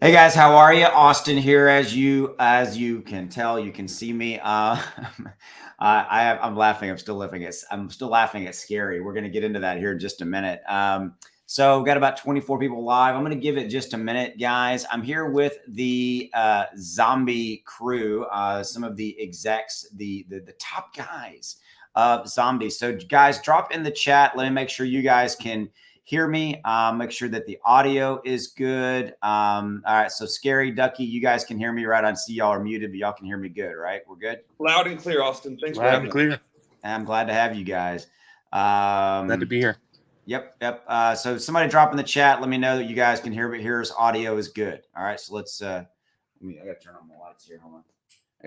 Hey guys, how are you? Austin here. As you can tell, you can see me. I'm laughing. I'm still laughing at scary. We're gonna get into that here in just a minute. So we've got about 24 people live. I'm gonna give it just a minute, guys. I'm here with the zombie crew, some of the execs, the top guys of zombies. So guys, drop in the chat. Let me make sure you guys can hear me. Make sure that the audio is good. All right. So Scary Ducky, you guys can hear me, right? I see y'all are muted, but y'all can hear me good, right? We're good. Loud and clear, Austin. Thanks for having me. Clear. I'm glad to have you guys. Glad to be here. Yep. So somebody drop in the chat. Let me know that you guys can hear, but here's audio is good. All right. So let's, I got to turn on my lights here. Hold on. I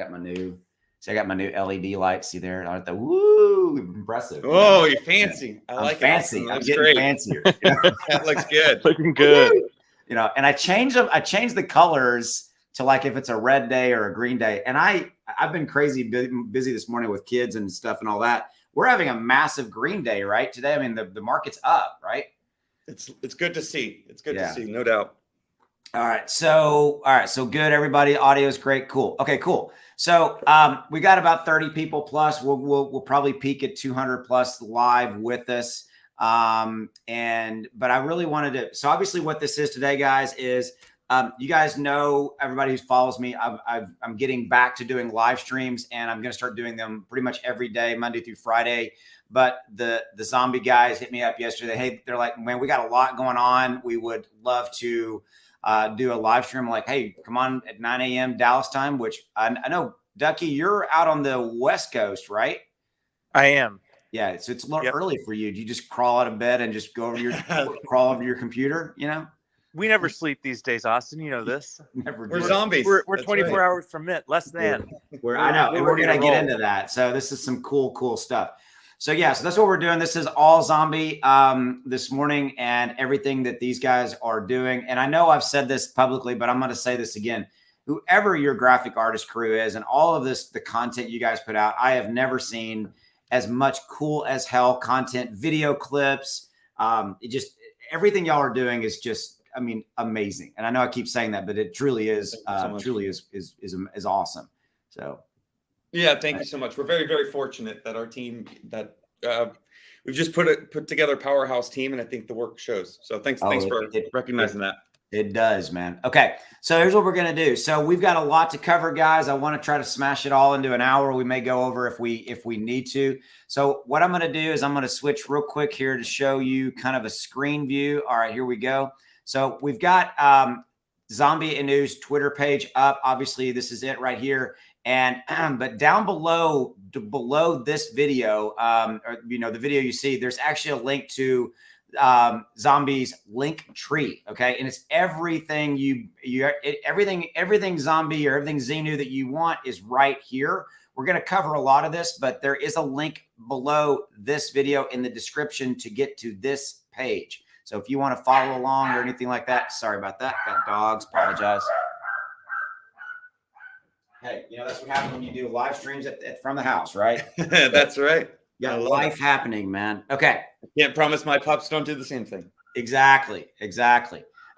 got my new LED lights. See there? I the woo, impressive. Oh, you're fancy. I'm like fancy. It. I'm getting great. fancier. That looks good. Looking good. And I change them. I change the colors to like if it's a red day or a green day. And I've been crazy busy this morning with kids and stuff and all that. We're having a massive green day right today. I mean, the market's up, right? It's good to see. It's good to see, no doubt. All right. So good, everybody. Audio is great. Cool. Okay, cool. So we got about 30 people plus. We'll probably peak at 200 plus live with us. But I really wanted to. So obviously, what this is today, guys, is you guys know, everybody who follows me, I'm getting back to doing live streams, and I'm going to start doing them pretty much every day, Monday through Friday. But the zombie guys hit me up yesterday. Hey, they're like, man, we got a lot going on. We would love to do a live stream. I'm like, hey, come on at 9 a.m. Dallas time, which I know, Ducky, you're out on the West Coast, right? I am. Yeah, so it's a little early for you. Do you just crawl out of bed and just go over crawl over your computer, We never sleep these days, Austin. You know this. We're zombies. We're 24 hours from it, less than. I know, and we're going to get into that. So this is some cool stuff. So so that's what we're doing. This is all zombie this morning, and everything that these guys are doing. And I know I've said this publicly, but I'm going to say this again. Whoever your graphic artist crew is, and all of this, the content you guys put out, I have never seen as much cool as hell content, video clips. Everything y'all are doing is just, I mean, amazing. And I know I keep saying that, but it truly is, is awesome. So. Yeah, thank you so much. We're very, very fortunate that our team we've just put together a powerhouse team, and I think the work shows. So thanks for recognizing that. It does, man. Okay, so here's what we're gonna do. So we've got a lot to cover, guys. I want to try to smash it all into an hour. We may go over if we need to. So what I'm gonna do is I'm gonna switch real quick here to show you kind of a screen view. All right, here we go. So we've got Zombie and News Twitter page up. Obviously, this is it right here. And but down below this video, or the video you see, there's actually a link to Zombie's link tree. Okay, and it's everything everything zombie or everything Zinu that you want is right here. We're going to cover a lot of this, but there is a link below this video in the description to get to this page. So if you want to follow along or anything like that, sorry about that. Got dogs. Apologize. Hey, that's what happens when you do live streams from the house, right? That's right. Yeah, life happening, man. Okay. I can't promise my pups don't do the same thing. Exactly.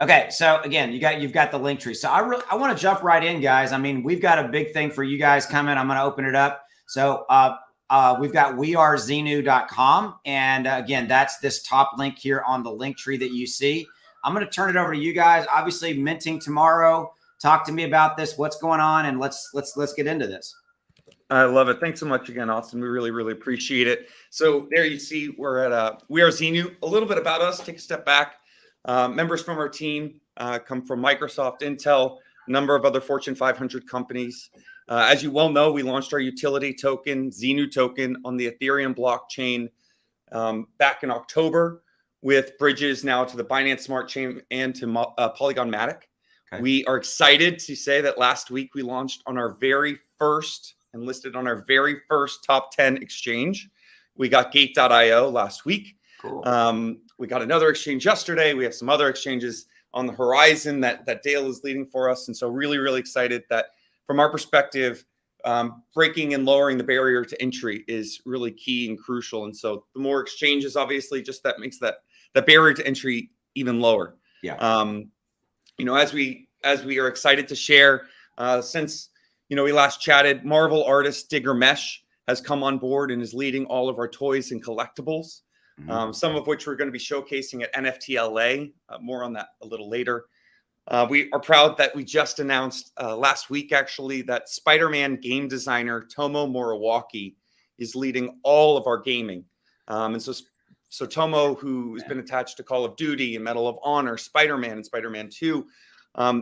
Okay, so again, you've got the link tree. So I want to jump right in, guys. I mean, we've got a big thing for you guys coming. I'm going to open it up. So we've got wearezinu.com, and again, that's this top link here on the link tree that you see. I'm going to turn it over to you guys. Obviously, minting tomorrow. Talk to me about this. What's going on? And let's get into this. I love it. Thanks so much again, Austin. We really, really appreciate it. So there you see we're at We Are Zinu. A little bit about us. Take a step back. Members from our team come from Microsoft, Intel, a number of other Fortune 500 companies. As you well know, we launched our utility token, Zinu token, on the Ethereum blockchain back in October, with bridges now to the Binance Smart Chain and to Polygon Matic. Okay. We are excited to say that last week we launched on our very first and listed on our very first top 10 exchange. We got Gate.io last week. Cool. We got another exchange yesterday. We have some other exchanges on the horizon that Dale is leading for us. And so really, really excited that from our perspective, breaking and lowering the barrier to entry is really key and crucial. And so the more exchanges, obviously, just that makes that barrier to entry even lower. Yeah. As we as we are excited to share, since we last chatted, Marvel artist Digger Mesh has come on board and is leading all of our toys and collectibles, some of which we're going to be showcasing at NFT LA. More on that a little later. We are proud that we just announced last week, actually, that Spider-Man game designer Tomo Moriwaki is leading all of our gaming. And so Tomo, who has been attached to Call of Duty and Medal of Honor, Spider-Man and Spider-Man 2,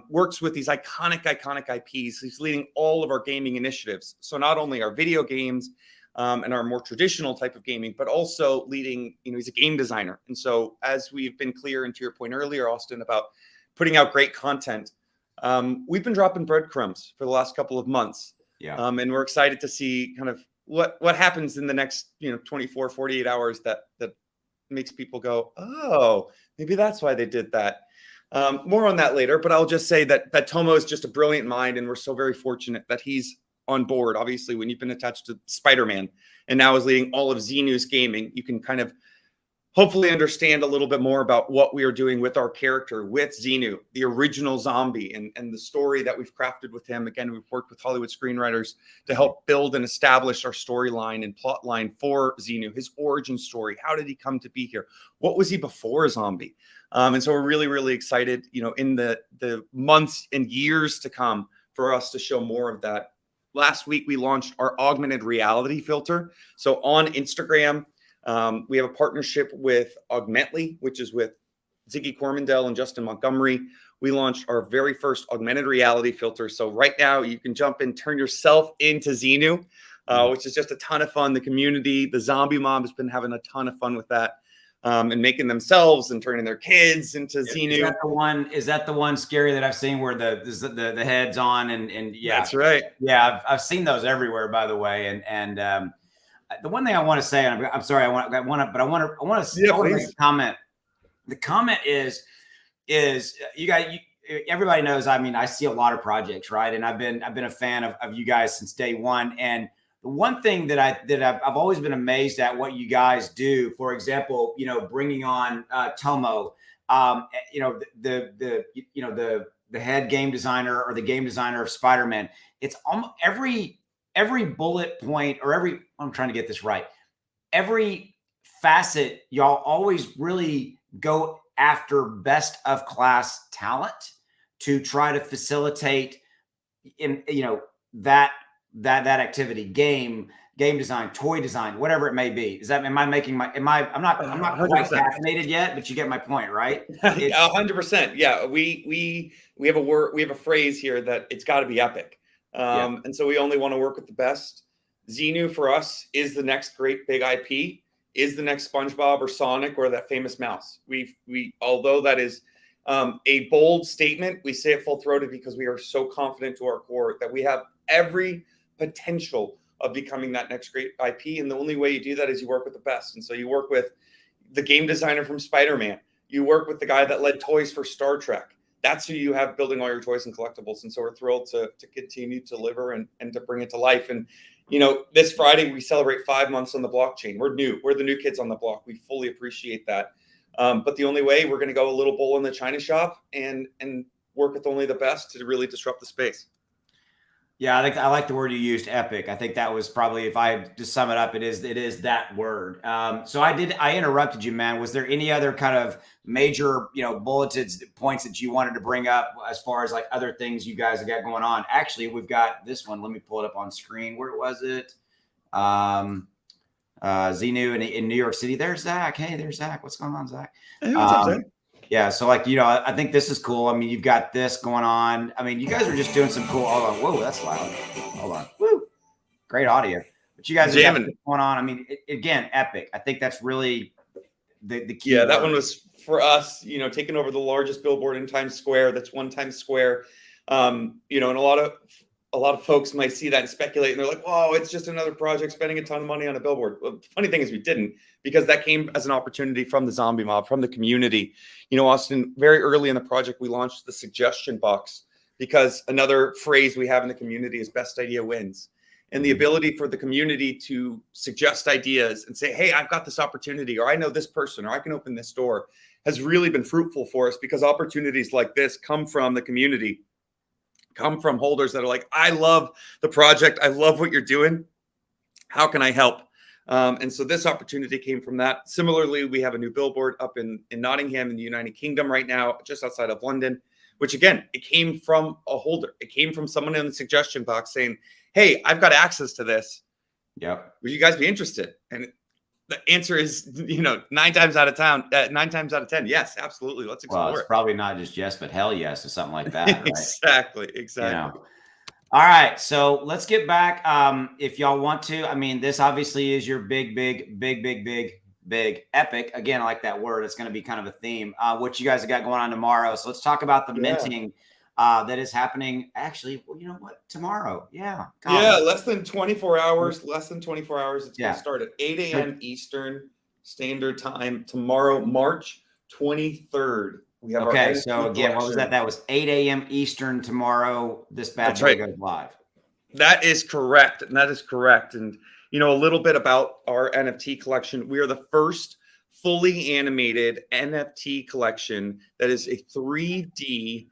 works with these iconic IPs. He's leading all of our gaming initiatives. So not only our video games and our more traditional type of gaming, but also leading, he's a game designer. And so as we've been clear, and to your point earlier, Austin, about putting out great content, we've been dropping breadcrumbs for the last couple of months. Yeah. And we're excited to see kind of what happens in the next 24, 48 hours that makes people go, oh, maybe that's why they did that. More on that later, but I'll just say that Tomo is just a brilliant mind, and we're so very fortunate that he's on board. Obviously, when you've been attached to Spider-Man and now is leading all of Zinu's gaming, you can kind of hopefully understand a little bit more about what we are doing with our character, with Zinu, the original zombie, and the story that we've crafted with him. Again, we've worked with Hollywood screenwriters to help build and establish our storyline and plot line for Zinu, his origin story. How did he come to be here? What was he before a zombie? And so we're really, really excited, in the months and years to come for us to show more of that. Last week, we launched our augmented reality filter. So on Instagram, we have a partnership with Augmently, which is with Ziggy Cormandel and Justin Montgomery. We launched our very first augmented reality filter. So right now you can jump in, turn yourself into Zinu, which is just a ton of fun. The community, the zombie mob has been having a ton of fun with that, and making themselves and turning their kids into Zinu. Is that the one scary that I've seen where the head's on and yeah, that's right. Yeah, I've seen those everywhere, by the way, and the one thing I want to say, and I'm sorry, I want to make a comment. The comment is you guys, everybody knows. I mean, I see a lot of projects, right? And I've been a fan of you guys since day one. And the one thing that I've always been amazed at what you guys do. For example, bringing on Tomo, the head game designer or the game designer of Spider-Man. It's almost every bullet point or I'm trying to get this right. Every facet, y'all always really go after best of class talent to try to facilitate that activity, game design, toy design, whatever it may be. I'm not quite caffeinated yet, but you get my point, right? 100%. Yeah. We have a phrase here that it's got to be epic. And so we only want to work with the best. Zinu for us is the next great big IP, is the next SpongeBob or Sonic or that famous mouse. Although that is a bold statement, we say it full-throated because we are so confident to our core that we have every potential of becoming that next great IP. And the only way you do that is you work with the best. And so you work with the game designer from Spider-Man. You work with the guy that led toys for Star Trek. That's who you have building all your toys and collectibles. And so we're thrilled to continue to deliver and to bring it to life. And, this Friday, we celebrate 5 months on the blockchain. We're new. We're the new kids on the block. We fully appreciate that. But the only way, we're going to go a little bull in the China shop and work with only the best to really disrupt the space. Yeah, I like the word you used, epic. I think that was probably, if I had to sum it up, it is that word. So I interrupted you, man. Was there any other kind of major, bulleted points that you wanted to bring up as far as like other things you guys have got going on? Actually, we've got this one. Let me pull it up on screen. Where was it? Zinu in New York City. There's Zach. Hey, there's Zach. What's going on, Zach? Hey, what's up, Zach? Yeah, so I think this is cool. I mean, you've got this going on. I mean, you guys are just doing some cool. Hold on, whoa, that's loud. Hold on, woo, great audio. But you guys are jamming going on. I mean, again, epic. I think that's really the key. Yeah, that one was for us. Taking over the largest billboard in Times Square. That's one Times Square. And a lot of folks might see that and speculate, and they're like, "Whoa, it's just another project spending a ton of money on a billboard." Well, the funny thing is we didn't, because that came as an opportunity from the zombie mob, from the community. Austin, very early in the project, we launched the suggestion box, because another phrase we have in the community is best idea wins. And the ability for the community to suggest ideas and say, "Hey, I've got this opportunity," or "I know this person," or "I can open this door," has really been fruitful for us, because opportunities like this come from the community. come from holders that are like, I love the project. I love what you're doing. How can I help? And so this opportunity came from that. Similarly, we have a new billboard up in Nottingham in the United Kingdom right now, just outside of London, which again, it came from a holder. It came from someone in the suggestion box saying, hey, I've got access to this. Yep. Would you guys be interested? And the answer is, 9 times out of 10, yes, absolutely. Let's explore Well, it's it. probably not just yes, but hell yes, or something like that. Right? Exactly. All right, so let's get back. If y'all want to, I mean, this obviously is your big epic. Again, I like that word. It's going to be kind of a theme. What you guys have got going on tomorrow. So let's talk about the minting that is happening. Actually, well, you know what? Tomorrow. Yeah. Less than 24 hours. It's going to start at 8 a.m. Eastern Standard Time tomorrow, March 23rd. We have so again, what was that? That was 8 a.m. Eastern tomorrow. This bad boy goes live. That is correct. And a little bit about our NFT collection. We are the first fully animated NFT collection that is a 3D,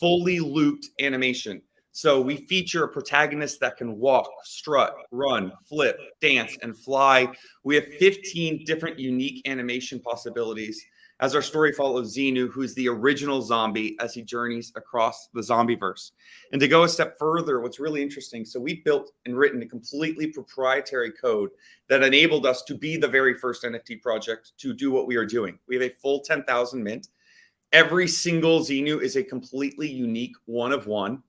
fully looped animation. So we feature a protagonist that can walk, strut, run, flip, dance, and fly. We have 15 different unique animation possibilities as our story follows Zinu, who's the original zombie, as he journeys across the zombieverse. And to go a step further, what's really interesting, so we built and written a completely proprietary code that enabled us to be the very first NFT project to do what we are doing. We have a full 10,000 mint. Every single Zinu is a completely unique one of one.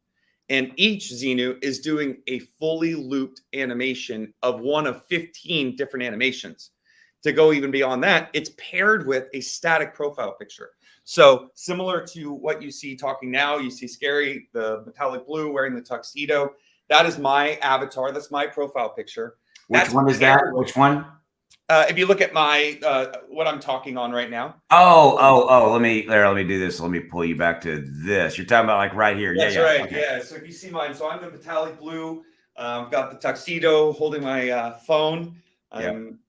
And each Zinu is doing a fully looped animation of one of 15 different animations. To go even beyond that, it's paired with a static profile picture. So similar to what you see talking now, you see Scary, the metallic blue wearing the tuxedo. That is my avatar. That's my profile picture. Which one is that? Which one? If you look at my what I'm talking on right now. Oh. Let me do this. Let me pull you back to this. You're talking about like right here. That's right. Okay. Yeah. So if you see mine, so I'm the metallic blue. I've got the tuxedo holding my phone. I'm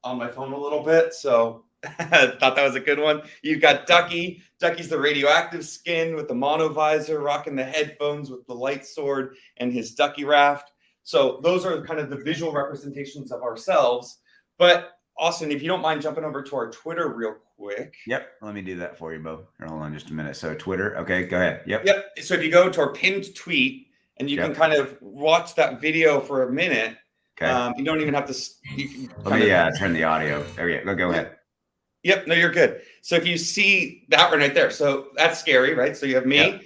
on my phone a little bit, so I thought that was a good one. You've got Ducky. Ducky's the radioactive skin with the mono visor, rocking the headphones with the light sword and his Ducky raft. So those are kind of the visual representations of ourselves. But Austin, if you don't mind jumping over to our Twitter real quick. Yep. Let me do that for you, Bo. Hold on just a minute. So Twitter. Okay, go ahead. Yep. So if you go to our pinned tweet and you can kind of watch that video for a minute. Okay. You don't even have to. Let me turn the audio. There you go. Go ahead. Yep. No, you're good. So if you see that one right there, so that's Scary, right? So you have me. Yep.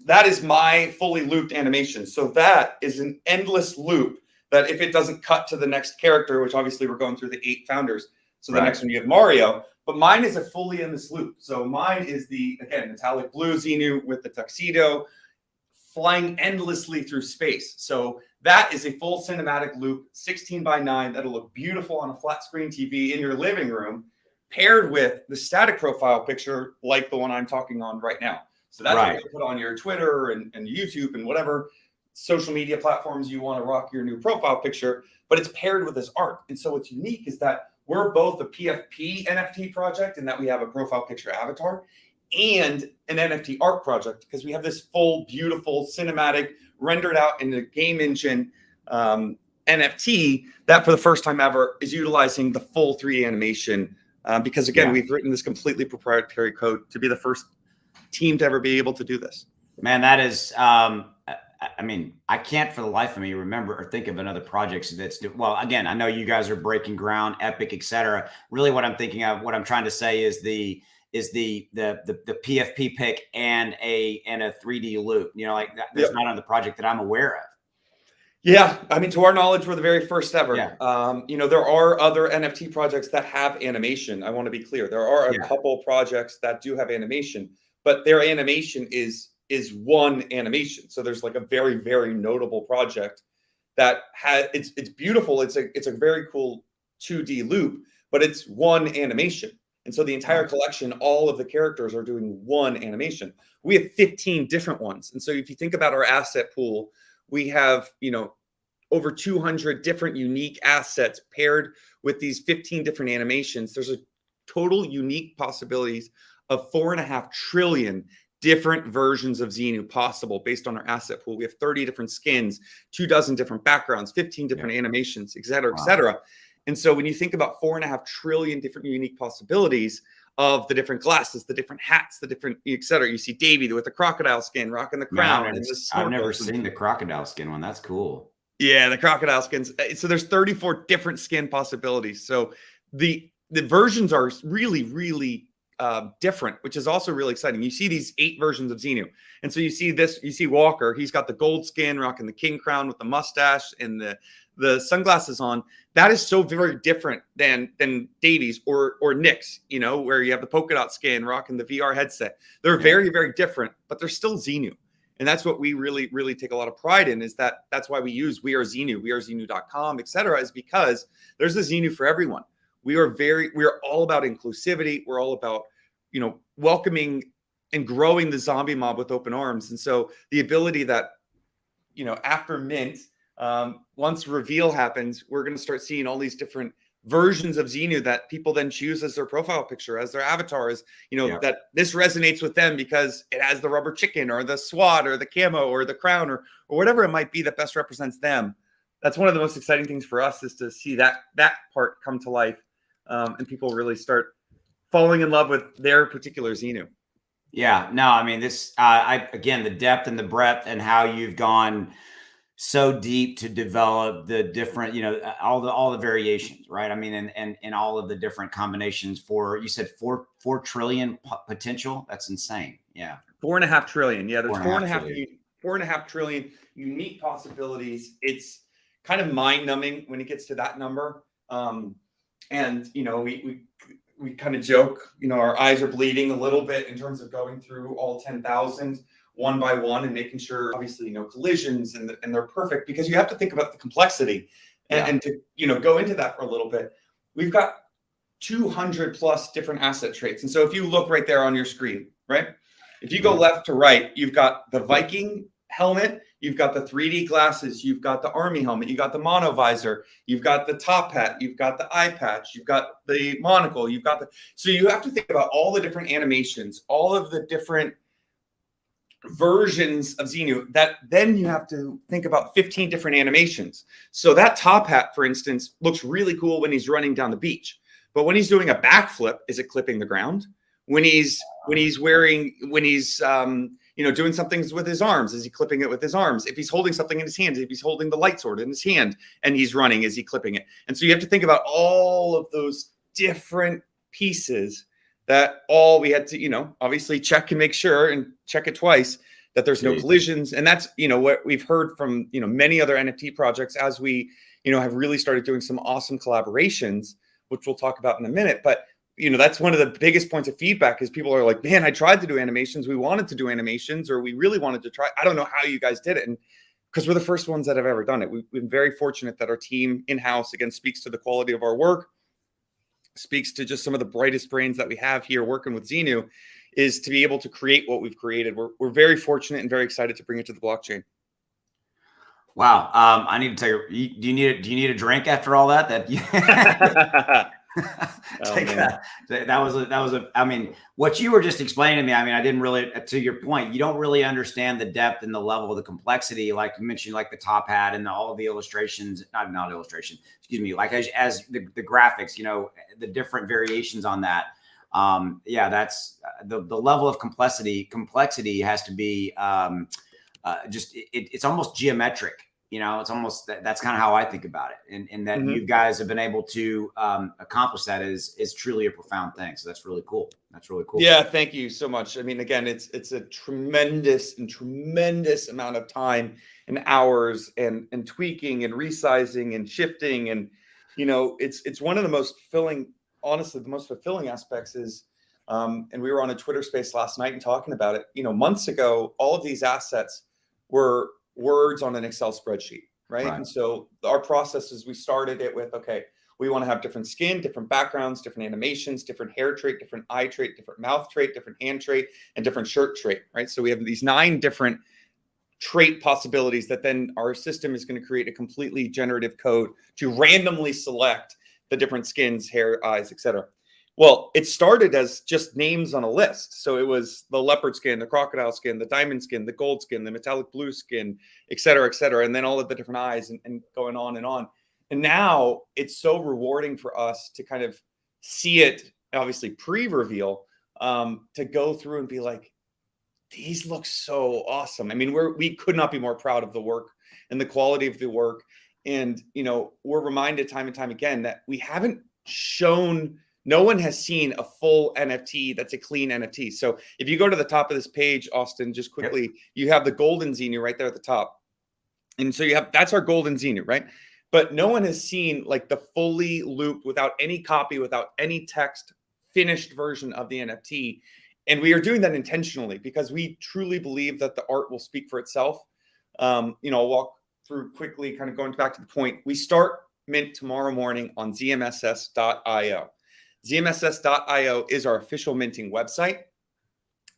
That is my fully looped animation. So that is an endless loop that if it doesn't cut to the next character, which obviously we're going through the 8 founders. So the next one you have Mario, but mine is a fully endless loop. So mine is the, again, metallic blue Zinu with the tuxedo flying endlessly through space. So that is a full cinematic loop, 16:9. That'll look beautiful on a flat screen TV in your living room, paired with the static profile picture like the one I'm talking on right now. So that's what you put on your Twitter and YouTube and whatever social media platforms you want to rock your new profile picture, but it's paired with this art. And so what's unique is that we're both a PFP NFT project in that we have a profile picture avatar and an NFT art project because we have this full, beautiful, cinematic, rendered out in the game engine NFT that for the first time ever is utilizing the full 3D animation because, again, we've written this completely proprietary code to be the first team to ever be able to do this. Man, that is, I mean, I can't for the life of me remember or think of another project that's, well, again, I know you guys are breaking ground, epic, etc. Really what I'm thinking of, what I'm trying to say is the PFP pick and a 3D loop, like that, there's not on the project that I'm aware of. Yeah. I mean, to our knowledge, we're the very first ever. There are other NFT projects that have animation. I want to be clear. There are a couple projects that do have animation, but their animation is one animation. So there's like a very, very notable project that has, it's beautiful. It's a very cool 2D loop, but it's one animation. And so the entire collection, all of the characters are doing one animation. We have 15 different ones. And so if you think about our asset pool, we have, over 200 different unique assets paired with these 15 different animations. There's a total unique possibilities of 4.5 trillion different versions of Zinu possible based on our asset pool. We have 30 different skins, 24 different backgrounds, 15 different animations, et cetera, et cetera. And so when you think about 4.5 trillion different unique possibilities of the different glasses, the different hats, the different, et cetera, you see Davey with the crocodile skin rocking the crown. I've never seen the crocodile skin one. That's cool. Yeah, the crocodile skins. So there's 34 different skin possibilities. So the versions are really, really different, which is also really exciting. You see these 8 versions of Zinu. And so you see Walker, he's got the gold skin, rocking the king crown with the mustache and the sunglasses on. That is so very different than Davies or Nick's, where you have the polka dot skin, rocking the VR headset. They're very, very different, but they're still Zinu. And that's what we really, really take a lot of pride in, is that's why we use We Are Zinu, wearezinu.com, et cetera, is because there's a Zinu for everyone. We are all about inclusivity. We're all about, welcoming and growing the zombie mob with open arms. And so the ability that, after mint, once reveal happens, we're going to start seeing all these different versions of Zinu that people then choose as their profile picture, as their avatars, that this resonates with them because it has the rubber chicken or the SWAT or the camo or the crown or whatever it might be that best represents them. That's one of the most exciting things for us, is to see that part come to life, and people really start falling in love with their particular Zinu. Yeah, no, I mean, this, again, the depth and the breadth and how you've gone so deep to develop the different, all the variations, right? I mean, and all of the different combinations for, you said 4 trillion potential. That's insane. Yeah. 4.5 trillion. Yeah. There's 4.5 trillion unique possibilities. It's kind of mind numbing when it gets to that number. And we kind of joke, our eyes are bleeding a little bit in terms of going through all 10,000 one by one and making sure, obviously, no collisions and they're perfect, because you have to think about the complexity and to, go into that for a little bit. We've got 200 plus different asset traits. And so if you look right there on your screen, right, if you go left to right, you've got the Viking helmet, you've got the 3D glasses, you've got the army helmet, you got the mono visor, you've got the top hat, you've got the eye patch, you've got the monocle, so you have to think about all the different animations, all of the different versions of Zinu, that then you have to think about 15 different animations. So that top hat, for instance, looks really cool when he's running down the beach, but when he's doing a backflip, is it clipping the ground? When he's doing something with his arms, is he clipping it with his arms? If he's holding something in his hands, if he's holding the light sword in his hand and he's running, is he clipping it? And so you have to think about all of those different pieces that all we had to, obviously check and make sure and check it twice that there's no collisions. And that's, what we've heard from, many other NFT projects as we, have really started doing some awesome collaborations, which we'll talk about in a minute. But that's one of the biggest points of feedback, is people are like, man, I tried to do animations. We wanted to do animations, or we really wanted to try. I don't know how you guys did it. And because we're the first ones that have ever done it. We've been very fortunate that our team in-house, again, speaks to the quality of our work, speaks to just some of the brightest brains that we have here working with Zinu, is to be able to create what we've created. We're very fortunate and very excited to bring it to the blockchain. Wow. I need to tell you, do you need a drink after all that? I mean, what you were just explaining to me, I mean, I didn't really, to your point, you don't really understand the depth and the level of the complexity. Like you mentioned, like the top hat and all of the illustrations, not illustration, excuse me, like as the graphics, the different variations on that. That's the level of complexity has to be it's almost geometric. It's almost that's kind of how I think about it, and that you guys have been able to accomplish that is truly a profound thing. So that's really cool. Yeah, thank you so much. I mean, again, it's a tremendous amount of time and hours and tweaking and resizing and shifting, and it's one of the most fulfilling. Honestly, the most fulfilling aspects is, and we were on a Twitter space last night and talking about it. Months ago, all of these assets were words on an Excel spreadsheet, right? And so our process is, we started it with, okay, we want to have different skin, different backgrounds, different animations, different hair trait, different eye trait, different mouth trait, different hand trait, and different shirt trait, right? So we have these 9 different trait possibilities that then our system is going to create a completely generative code to randomly select the different skins, hair, eyes, etc. Well, it started as just names on a list. So it was the leopard skin, the crocodile skin, the diamond skin, the gold skin, the metallic blue skin, et cetera, and then all of the different eyes and going on and on. And now it's so rewarding for us to kind of see it, obviously pre-reveal, to go through and be like, these look so awesome. I mean, we could not be more proud of the work and the quality of the work. And, we're reminded time and time again that we haven't shown, no one has seen a full NFT that's a clean NFT. So if you go to the top of this page, Austin, just quickly, you have the golden Zinu right there at the top. And so that's our golden Zinu, right? But no one has seen like the fully looped, without any copy, without any text, finished version of the NFT. And we are doing that intentionally because we truly believe that the art will speak for itself. I'll walk through quickly, kind of going back to the point. We start mint tomorrow morning on zmss.io. zmss.io is our official minting website.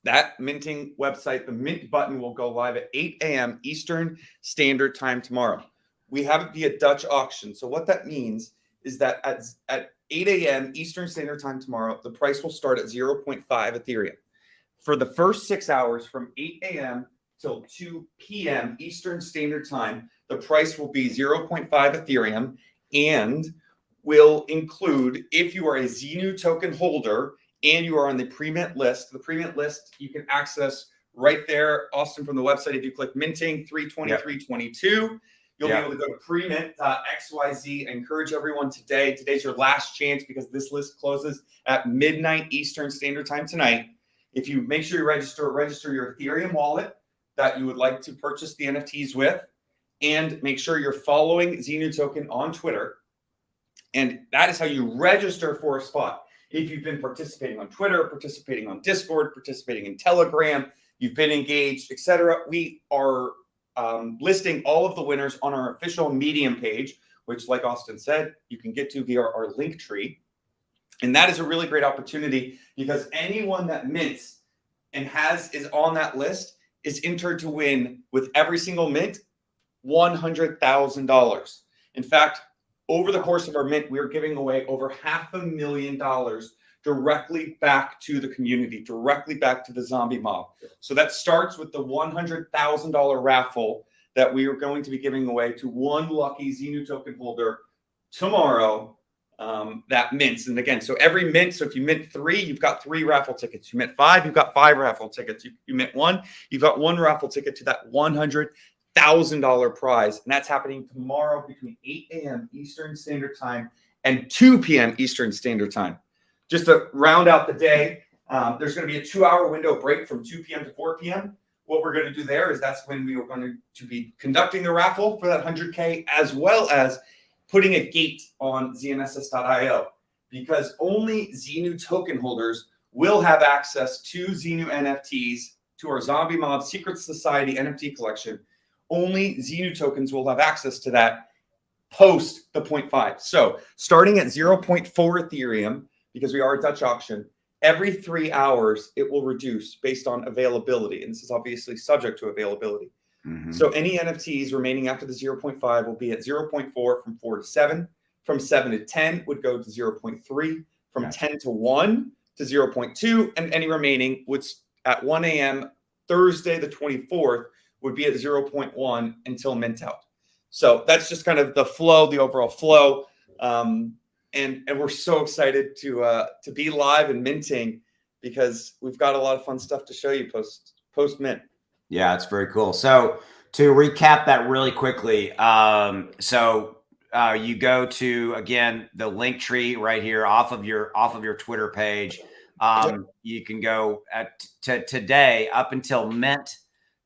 That minting website, the mint button, will go live at 8 a.m. Eastern Standard Time tomorrow. We have it via Dutch auction. So what that means is that at 8 a.m. Eastern Standard Time tomorrow, the price will start at 0.5 Ethereum. For the first 6 hours from 8 a.m. till 2 p.m. Eastern Standard Time, the price will be 0.5 Ethereum and will include, if you are a Zinu token holder and you are on the pre-mint list, the pre-mint list you can access right there, Austin, from the website. If you click minting 32322, you'll be able to go to premint.xyz. I encourage everyone today. Today's your last chance because this list closes at midnight Eastern Standard Time tonight. If you make sure you register your Ethereum wallet that you would like to purchase the NFTs with, and make sure you're following Zinu Token on Twitter. And that is how you register for a spot. If you've been participating on Twitter, participating on Discord, participating in Telegram, you've been engaged, etc., we are listing all of the winners on our official Medium page, which, like Austin said, you can get to via our link tree. And that is a really great opportunity because anyone that mints and is on that list is entered to win, with every single mint, $100,000. In fact, over the course of our mint, we are giving away over $500,000 directly back to the community, directly back to the zombie mob. So that starts with the $100,000 raffle that we are going to be giving away to one lucky Zinu token holder tomorrow, that mints. And again, so every mint, so if you mint 3, you've got 3 raffle tickets. You mint 5, you've got 5 raffle tickets. You mint 1, you've got 1 raffle ticket to that $100,000 prize. And that's happening tomorrow between 8 a.m. Eastern Standard Time and 2 p.m. Eastern Standard Time. Just to round out the day, there's going to be a 2-hour window break from 2 p.m. to 4 p.m. What we're going to do there is that's when we are going to be conducting the raffle for that 100K, as well as putting a gate on zmss.io, because only Zinu token holders will have access to Zinu NFTs, to our Zombie Mob Secret Society NFT collection. Only Zinu tokens will have access to that post the 0.5. So starting at 0.4 Ethereum, because we are a Dutch auction, every 3 hours it will reduce based on availability. And this is obviously subject to availability. Mm-hmm. So any NFTs remaining after the 0.5 will be at 0.4 from 4 to 7. From 7 to 10 would go to 0.3. From 10 to 1 to 0.2. And any remaining would, at 1 a.m. Thursday the 24th, would be at 0.1 until mint out. So that's just kind of the flow, the overall flow. And we're so excited to be live and minting, because we've got a lot of fun stuff to show you post mint. Yeah, it's very cool. So to recap that really quickly, you go to, again, the link tree right here off of your Twitter page. You can go to today up until mint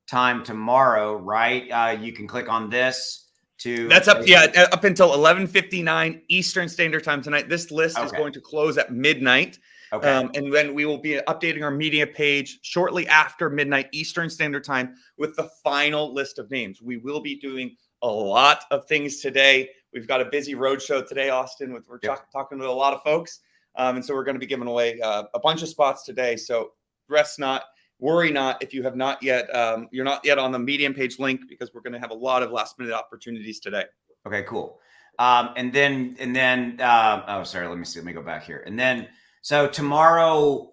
time tomorrow, right? You can click on this. That's up until 11:59 Eastern Standard Time tonight. This list is going to close at midnight. Okay. And then we will be updating our media page shortly after midnight Eastern Standard Time with the final list of names. We will be doing a lot of things today. We've got a busy roadshow today, Austin. We're talking to a lot of folks. And so we're going to be giving away a bunch of spots today. So rest not. Worry not if you have not yet, you're not yet on the Medium page link, because we're going to have a lot of last minute opportunities today. Okay, cool. Sorry, let me go back here. And then, So tomorrow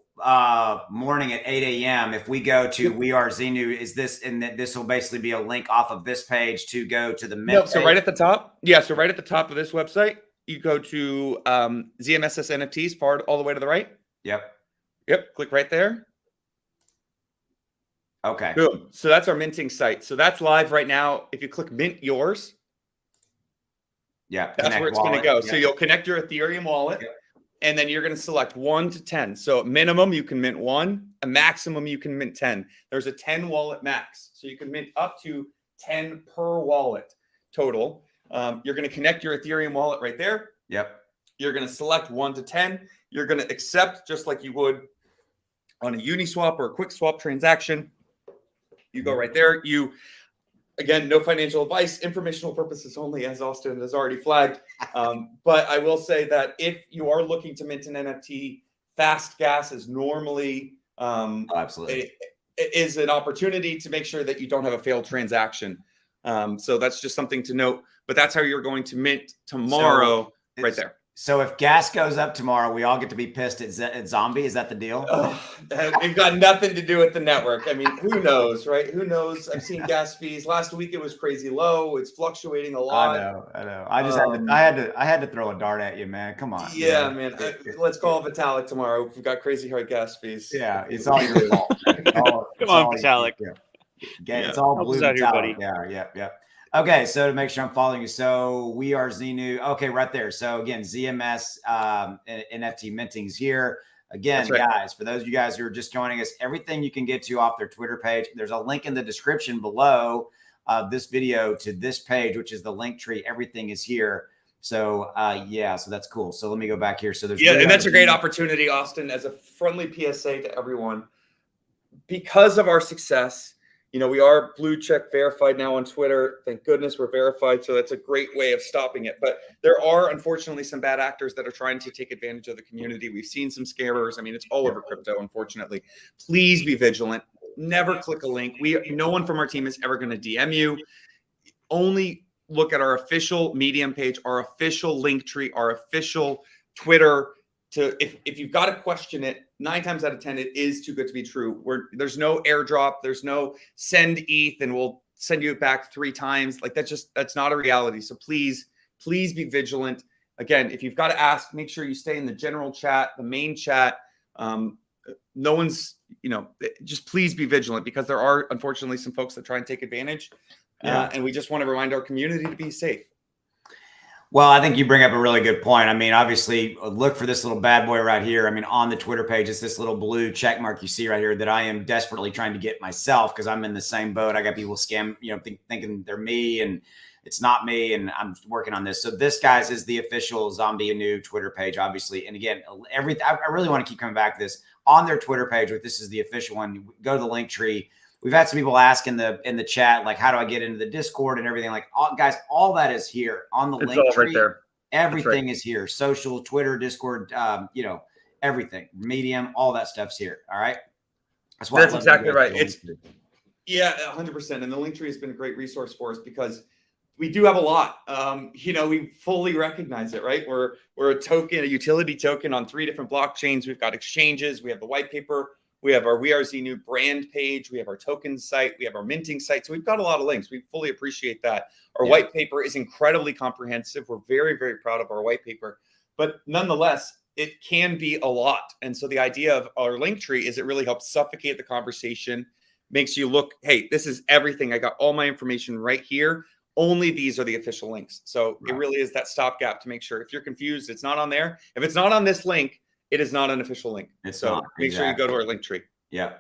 morning at 8 a.m., if we go to We Are Zinu, is this, and this will basically be a link off of this page to go to the Mint No, so right at the top. Yeah, so right at the top of this website, you go to ZMSS NFTs, far all the way to the right. Yep. Yep, click right there. Okay. Boom. So that's our minting site. So that's live right now. If you click mint yours, yeah, that's where it's going to go. Yep. So you'll connect your Ethereum wallet. Yep. And then you're going to select 1 to 10. So minimum, you can mint 1. A maximum, you can mint 10. There's a 10 wallet max. So you can mint up to 10 per wallet total. You're going to connect your Ethereum wallet right there. Yep. You're going to select 1 to 10. You're going to accept just like you would on a Uniswap or a quick swap transaction. You go right there. Again, no financial advice, informational purposes only, as Austin has already flagged. But I will say that if you are looking to mint an NFT, fast gas is normally absolutely is an opportunity to make sure that you don't have a failed transaction. So that's just something to note. But that's how you're going to mint tomorrow, right there. So if gas goes up tomorrow, we all get to be pissed at Zombie. Is that the deal? We've got nothing to do with the network. I mean, who knows, right? Who knows? I've seen gas fees. Last week it was crazy low. It's fluctuating a lot. I know. I just had to throw a dart at you, man. Come on. Yeah, man. Let's call Vitalik tomorrow. We've got crazy hard gas fees. Yeah, it's all your fault. Come on, Vitalik. It's all blue Vitalik. Yeah. Okay, so to make sure I'm following you, so We Are Zinu. Okay, right there. So again, ZMS NFT minting's here. Again, guys, for those of you guys who are just joining us, everything you can get to off their Twitter page. There's a link in the description below this video to this page, which is the link tree. Everything is here. So yeah, so that's cool. So let me go back here. So there's and that's a great opportunity, Austin, as a friendly PSA to everyone. Because of our success, we are blue check verified now on Twitter. Thank goodness we're verified. So that's a great way of stopping it. But there are, unfortunately, some bad actors that are trying to take advantage of the community. We've seen some scammers. I mean, it's all over crypto, unfortunately. Please be vigilant. Never click a link. No one from our team is ever going to DM you. Only look at our official Medium page, our official link tree, our official Twitter. If you've got to question it, 9 times out of 10, it is too good to be true. There's no airdrop, there's no send ETH, and we'll send you it back 3 times. Like that's not a reality. So please be vigilant. Again, if you've got to ask, make sure you stay in the general chat, the main chat. No one's, just please be vigilant because there are unfortunately some folks that try and take advantage. And we just want to remind our community to be safe. Well, I think you bring up a really good point. I mean, obviously, look for this little bad boy right here. I mean, on the Twitter page, it's this little blue check mark you see right here that I am desperately trying to get myself because I'm in the same boat. I got people thinking they're me and it's not me, and I'm working on this. So this, guys, is the official Zombie Anu Twitter page, obviously. And again, I really want to keep coming back to this on their Twitter page. But this is the official one. Go to the link tree. We've had some people ask in the chat, like, how do I get into the Discord and everything? Like, guys, all that is here on the link tree. Right there. Everything is here. Social, Twitter, Discord, everything. Medium, all that stuff's here. All right. That's exactly right. It's 100%. And the link tree has been a great resource for us because we do have a lot. We fully recognize it, right? We're a utility token on 3 different blockchains. We've got exchanges. We have the white paper. We have our We Are Zinu brand page. We have our token site. We have our minting site. So we've got a lot of links. We fully appreciate that. Our white paper is incredibly comprehensive. We're very, very proud of our white paper. But nonetheless, it can be a lot. And so the idea of our link tree is it really helps suffocate the conversation, makes you look, hey, this is everything. I got all my information right here. Only these are the official links. So it really is that stopgap to make sure if you're confused, it's not on there. If it's not on this link, it is not an official link. Make sure you go to our link tree. Yeah.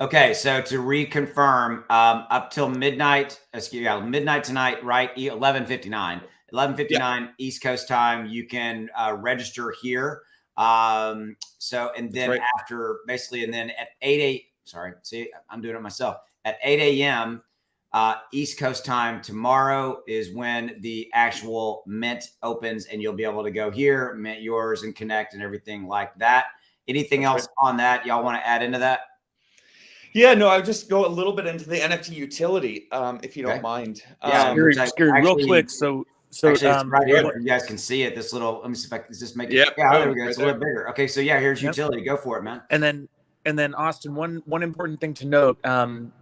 Okay, so to reconfirm, up till midnight, midnight tonight, right? 11:59 East Coast time. You can register here. And then after basically, and then at 8 I'm doing it myself. At 8 a.m. East Coast time tomorrow is when the actual mint opens, and you'll be able to go here, mint yours, and connect and everything like that. Anything else on that y'all want to add into that? Yeah, no, I would just go a little bit into the NFT utility, if you don't mind. Scary, real quick. So So actually, it's right here. You guys can see it. This little. Let me see if I can just make it. Yep. Yeah, there we go. Right It's a little bigger. Okay, so yeah, here's utility. Go for it, man. And then Austin, one important thing to note: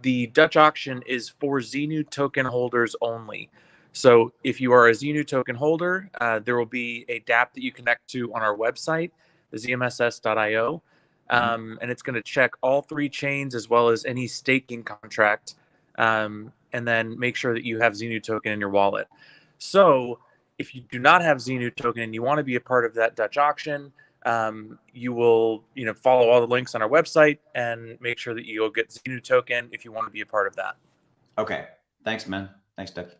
the Dutch auction is for Zinu token holders only. So if you are a Zinu token holder, there will be a DApp that you connect to on our website, the zmss.io, and it's going to check all 3 chains as well as any staking contract, and then make sure that you have Zinu token in your wallet. So if you do not have Zinu token and you want to be a part of that Dutch auction, you will, follow all the links on our website and make sure that you'll get Zinu token if you want to be a part of that. Okay. Thanks, man. Thanks, Ducky.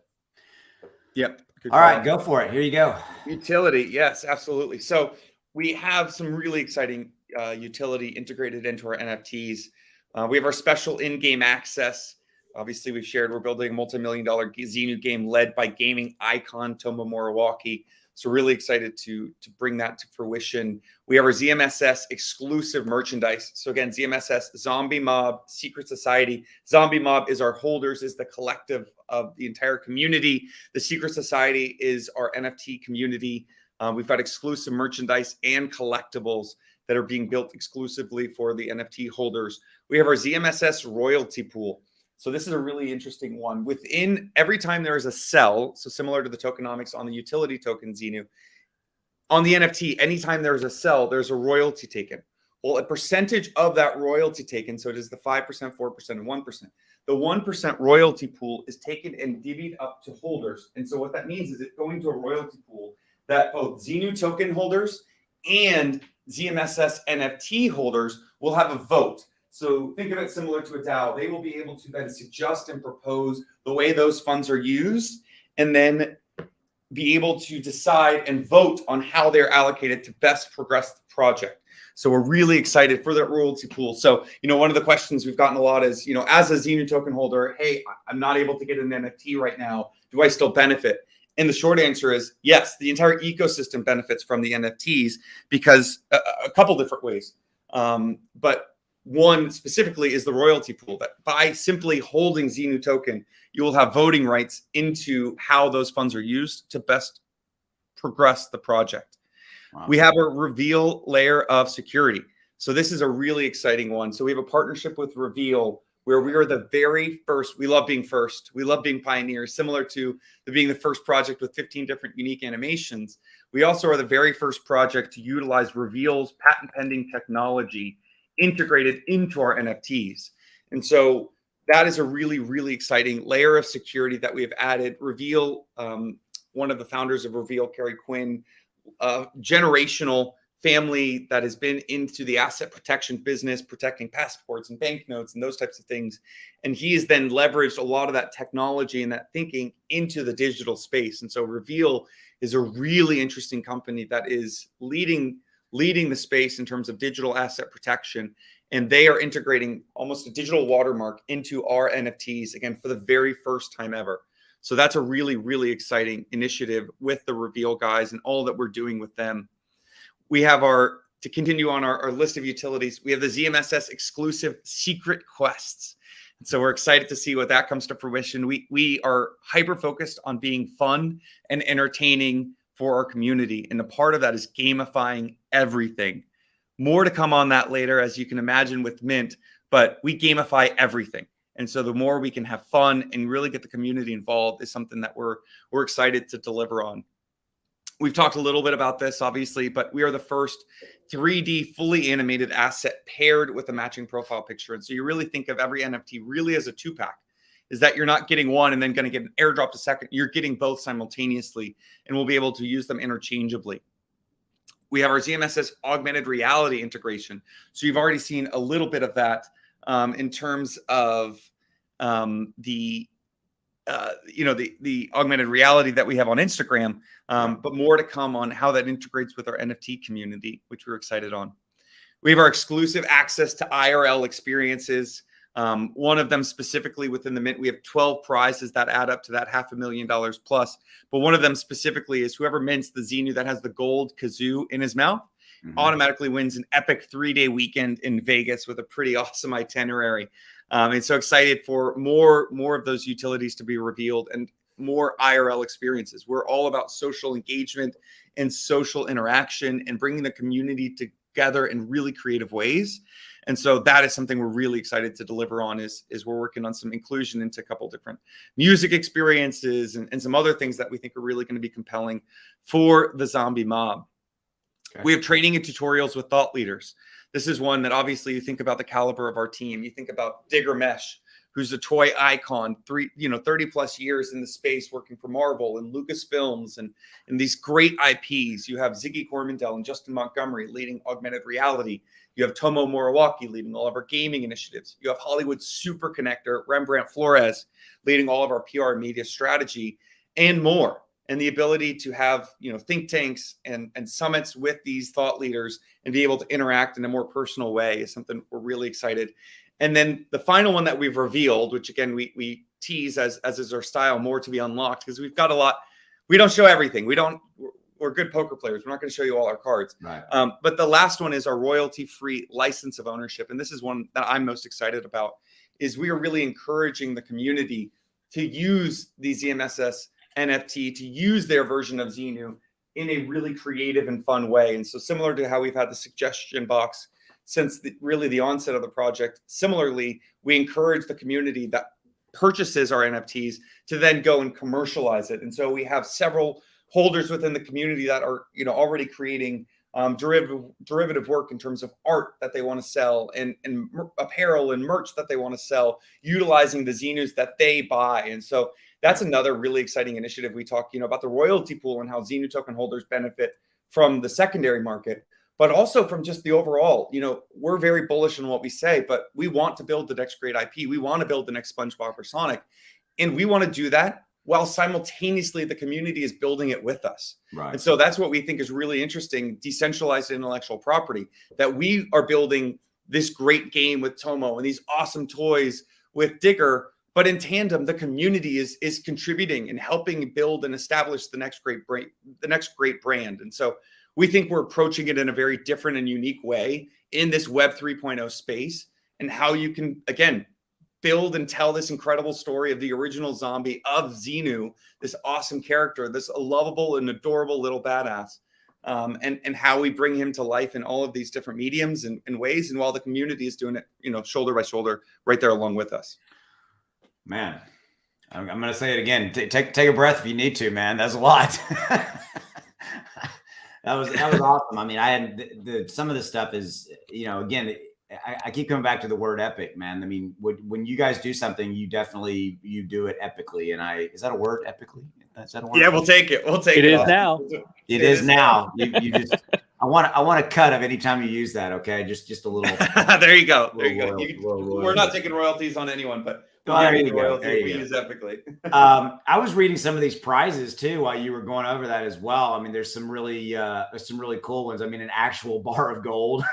Yep. All right, go for it. Here you go. Utility. Yes, absolutely. So we have some really exciting utility integrated into our NFTs. We have our special in-game access. Obviously, we've shared we're building a multi-million-dollar Zinu game led by gaming icon Toma Moriwaki. So really excited to bring that to fruition. We have our ZMSS exclusive merchandise. So again, ZMSS, Zombie Mob, Secret Society. Zombie Mob is our holders, is the collective of the entire community. The Secret Society is our NFT community. We've got exclusive merchandise and collectibles that are being built exclusively for the NFT holders. We have our ZMSS royalty pool. So this is a really interesting one. Within every time there is a sell, so similar to the tokenomics on the utility token Zinu, on the NFT, anytime there is a sell, there's a royalty taken. Well, a percentage of that royalty taken, so it is the 5%, 4%, and 1%. The 1% royalty pool is taken and divvied up to holders. And so what that means is it's going to a royalty pool that both Zinu token holders and ZMSS NFT holders will have a vote. So think of it similar to a DAO. They will be able to then suggest and propose the way those funds are used, and then be able to decide and vote on how they're allocated to best progress the project. So we're really excited for that royalty pool. So, one of the questions we've gotten a lot is, as a Zinu token holder, hey, I'm not able to get an NFT right now. Do I still benefit? And the short answer is yes, the entire ecosystem benefits from the NFTs because a couple different ways. But one specifically is the royalty pool, that by simply holding Zinu token, you will have voting rights into how those funds are used to best progress the project. Wow. We have a reveal layer of security. So this is a really exciting one. So we have a partnership with Reveal where we are the very first. We love being first. We love being pioneers, similar to being the first project with 15 different unique animations. We also are the very first project to utilize Reveal's patent pending technology integrated into our NFTs. And so that is a really, really exciting layer of security that we have added. Reveal, one of the founders of Reveal, Kerry Quinn, generational family that has been into the asset protection business, protecting passports and banknotes and those types of things. And he has then leveraged a lot of that technology and that thinking into the digital space. And so Reveal is a really interesting company that is leading the space in terms of digital asset protection. And they are integrating almost a digital watermark into our NFTs, again, for the very first time ever. So that's a really, really exciting initiative with the Reveal guys and all that we're doing with them. We have to continue on our list of utilities, we have the ZMSS exclusive secret quests. And so we're excited to see what that comes to fruition. We are hyper-focused on being fun and entertaining for our community. And a part of that is gamifying everything. More to come on that later, as you can imagine with Mint, but we gamify everything. And so the more we can have fun and really get the community involved is something that we're excited to deliver on. We've talked a little bit about this, obviously, but we are the first 3D fully animated asset paired with a matching profile picture. And so you really think of every NFT really as a 2-pack. Is that you're not getting one and then going to get an airdrop a second. You're getting both simultaneously, and we'll be able to use them interchangeably. We have our ZMSS augmented reality integration. So you've already seen a little bit of that in terms of the augmented reality that we have on Instagram, but more to come on how that integrates with our NFT community, which we're excited on. We have our exclusive access to IRL experiences. One of them specifically within the Mint, we have 12 prizes that add up to that $500,000 plus. But one of them specifically is whoever mints the Zinu that has the gold kazoo in his mouth automatically wins an epic 3-day weekend in Vegas with a pretty awesome itinerary. And so excited for more of those utilities to be revealed. And more IRL experiences. We're all about social engagement and social interaction and bringing the community together in really creative ways. And so that is something we're really excited to deliver on is we're working on some inclusion into a couple different music experiences and some other things that we think are really going to be compelling for the zombie mob. Okay. We have training and tutorials with thought leaders. This is one that obviously you think about the caliber of our team. You think about Digger Mesh, who's a toy icon, 30 plus years in the space working for Marvel and Lucasfilms and these great IPs. You have Ziggy Cormandel and Justin Montgomery leading augmented reality. You have Tomo Moriwaki leading all of our gaming initiatives. You have Hollywood super connector Rembrandt Flores leading all of our PR and media strategy and more. And the ability to have, think tanks and summits with these thought leaders and be able to interact in a more personal way is something we're really excited. And then the final one that we've revealed, which again, we tease as is our style, more to be unlocked, because we've got a lot. We don't show everything. We're good poker players. We're not going to show you all our cards. Right. But the last one is our royalty-free license of ownership. And this is one that I'm most excited about, is we are really encouraging the community to use the ZMSS NFT, to use their version of Zinu in a really creative and fun way. And so similar to how we've had the suggestion box since really the onset of the project, similarly, we encourage the community that purchases our NFTs to then go and commercialize it. And so we have several holders within the community that are already creating derivative work in terms of art that they want to sell and apparel and merch that they want to sell, utilizing the Zinus that they buy. And so that's another really exciting initiative. We talk, about the royalty pool and how Zinu token holders benefit from the secondary market, but also from just the overall. We're very bullish on what we say, but we want to build the next great IP. We want to build the next SpongeBob or Sonic, and we want to do that while simultaneously the community is building it with us. Right. And so that's what we think is really interesting, decentralized intellectual property, that we are building this great game with Tomo and these awesome toys with Digger, but in tandem, the community is contributing and helping build and establish the next great brand. And so we think we're approaching it in a very different and unique way in this Web 3.0 space, and how you can, again, build and tell this incredible story of the original zombie of Zinu, this awesome character, this lovable and adorable little badass, and how we bring him to life in all of these different mediums and ways, and while the community is doing it, shoulder by shoulder, right there along with us. Man, I'm going to say it again. Take a breath if you need to, man. That's a lot. That was awesome. I mean, I had some of this stuff is, again, I keep coming back to the word epic, man. I mean, when you guys do something, you do it epically. And is that a word, epically? Is that a word? Yeah, we'll take it. We'll take it. It is now. It is now. You just, I want a cut of any time you use that. Okay. Just a little. There you go. There you go. We're not taking royalties on anyone, but there you go. We use epically. I was reading some of these prizes too while you were going over that as well. I mean, there's some really cool ones. I mean, an actual bar of gold.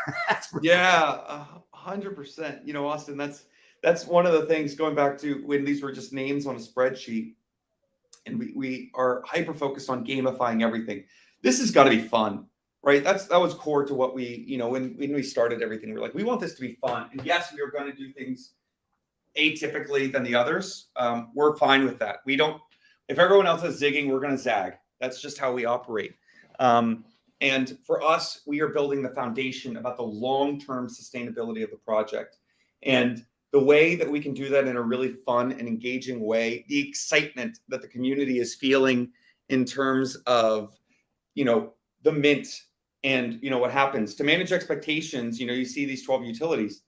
Yeah, 100%. Austin, that's one of the things, going back to when these were just names on a spreadsheet, and we are hyper focused on gamifying everything. This has got to be fun, right? That was core to what we, when we started everything, we're like, we want this to be fun. And yes, we are going to do things atypically than the others. We're fine with that. We don't, if everyone else is zigging, we're going to zag. That's just how we operate. And for us, we are building the foundation about the long-term sustainability of the project. And the way that we can do that in a really fun and engaging way, the excitement that the community is feeling in terms of, the mint and, what happens to manage expectations. You see these 12 utilities.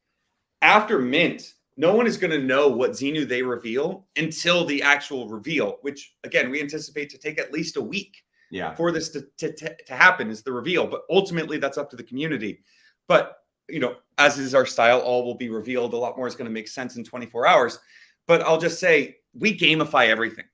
After mint, no one is going to know what Zinu they reveal until the actual reveal, which, again, we anticipate to take at least a week. Yeah. For this to happen, is the reveal. But ultimately, that's up to the community. But, as is our style, all will be revealed. A lot more is going to make sense in 24 hours. But I'll just say, we gamify everything.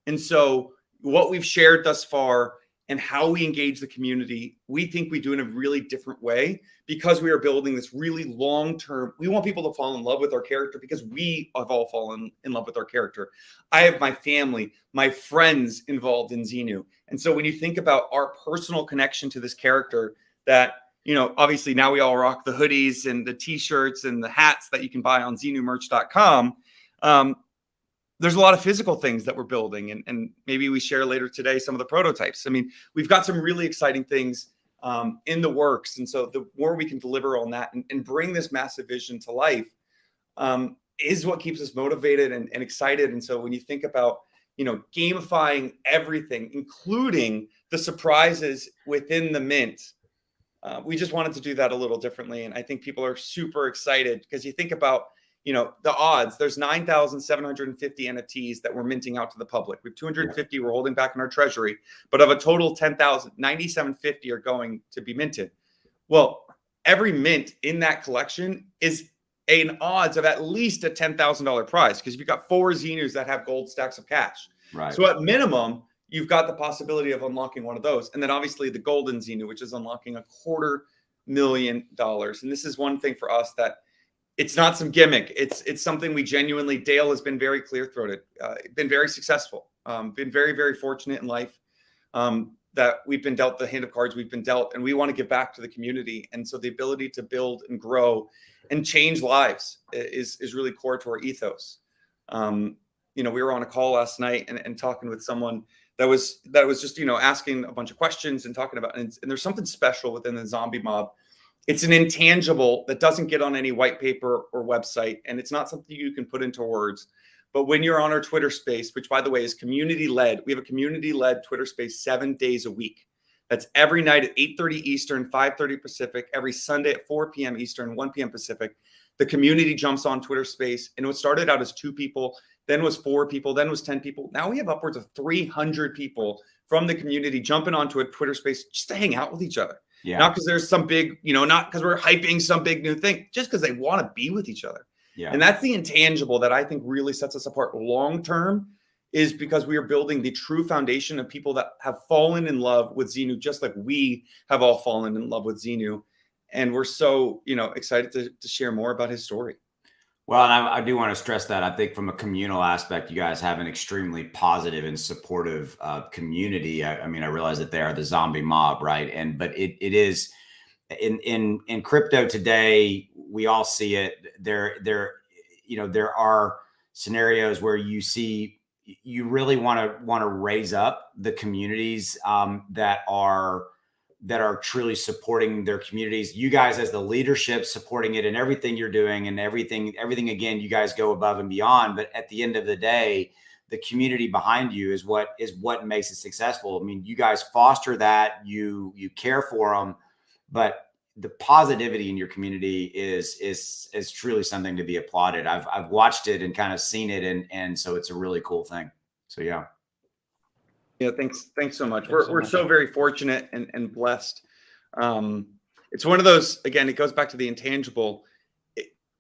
And so what we've shared thus far and how we engage the community, we think we do in a really different way, because we are building this really long-term. We want people to fall in love with our character, because we have all fallen in love with our character. I have my family, my friends involved in Zinu. And so when you think about our personal connection to this character, that, obviously now we all rock the hoodies and the t-shirts and the hats that you can buy on zinumerch.com. there's a lot of physical things that we're building, and maybe we share later today some of the prototypes. I mean, we've got some really exciting things in the works. And so the more we can deliver on that and bring this massive vision to life is what keeps us motivated and excited. And so when you think about, gamifying everything, including the surprises within the mint, we just wanted to do that a little differently. And I think people are super excited because you think about, the odds. There's 9,750 NFTs that we're minting out to the public. We have 250 we're holding back in our treasury, but of a total 10,000, 9,750 are going to be minted. Well, every mint in that collection is an odds of at least a $10,000 prize, because you've got 4 Zinus that have gold stacks of cash. Right. So at minimum, you've got the possibility of unlocking one of those. And then obviously the golden Zinu, which is unlocking $250,000. And this is one thing for us that it's not some gimmick. It's something we genuinely, Dale has been very clear-throated, been very successful, been very, very fortunate in life that we've been dealt the hand of cards we've been dealt, and we want to give back to the community. And so the ability to build and grow and change lives is really core to our ethos. We were on a call last night and talking with someone that was just, asking a bunch of questions and talking about, and there's something special within the zombie mob. It's an intangible that doesn't get on any white paper or website, and it's not something you can put into words. But when you're on our Twitter space, which by the way is community-led, we have a community-led Twitter space 7 days a week. That's every night at 8:30 Eastern, 5:30 Pacific, every Sunday at 4 p.m. Eastern, 1 p.m. Pacific. The community jumps on Twitter space, and it started out as 2 people, then was 4 people, then was 10 people. Now we have upwards of 300 people from the community jumping onto a Twitter space just to hang out with each other. Yeah. Not because there's some big, not because we're hyping some big new thing, just because they want to be with each other. Yeah. And that's the intangible that I think really sets us apart long term, is because we are building the true foundation of people that have fallen in love with Zinu, just like we have all fallen in love with Zinu. And we're so, excited to share more about his story. Well, and I do want to stress that I think from a communal aspect, you guys have an extremely positive and supportive community. I mean, I realize that they are the zombie mob, right? But it is in crypto today. We all see it. There are scenarios where you see you really want to raise up the communities that are truly supporting their communities. You guys as the leadership supporting it and everything you're doing and everything again, you guys go above and beyond. But at the end of the day, the community behind you is what makes it successful. I mean, you guys foster that, you care for them, but the positivity in your community is truly something to be applauded. I've watched it and kind of seen it, and so it's a really cool thing. So yeah. Yeah, thanks so much. We're so very fortunate and blessed. It's one of those, again, it goes back to the intangible.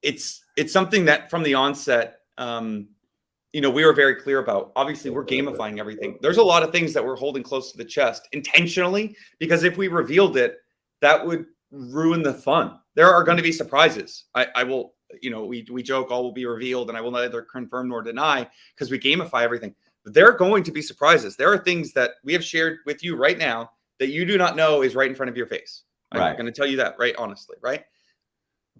It's something that from the onset, we were very clear about. Obviously, we're gamifying everything. There's a lot of things that we're holding close to the chest intentionally, because if we revealed it, that would ruin the fun. There are going to be surprises. I will, we joke all will be revealed, and I will neither confirm nor deny, because we gamify everything. There are going to be surprises. There are things that we have shared with you right now that you do not know is right in front of your face. Right. I'm going to tell you that, right? Honestly, right?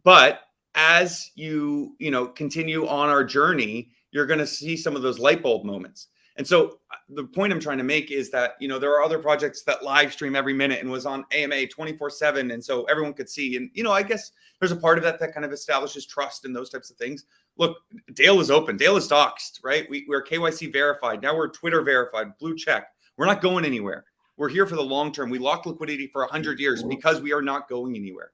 But as you continue on our journey, you're going to see some of those light bulb moments. And so the point I'm trying to make is that, there are other projects that live stream every minute and was on AMA 24/7. And so everyone could see, and, I guess there's a part of that kind of establishes trust and those types of things. Look, Dale is open. Dale is doxed, right? We're KYC verified. Now we're Twitter verified, blue check. We're not going anywhere. We're here for the long term. We locked liquidity for 100 years because we are not going anywhere.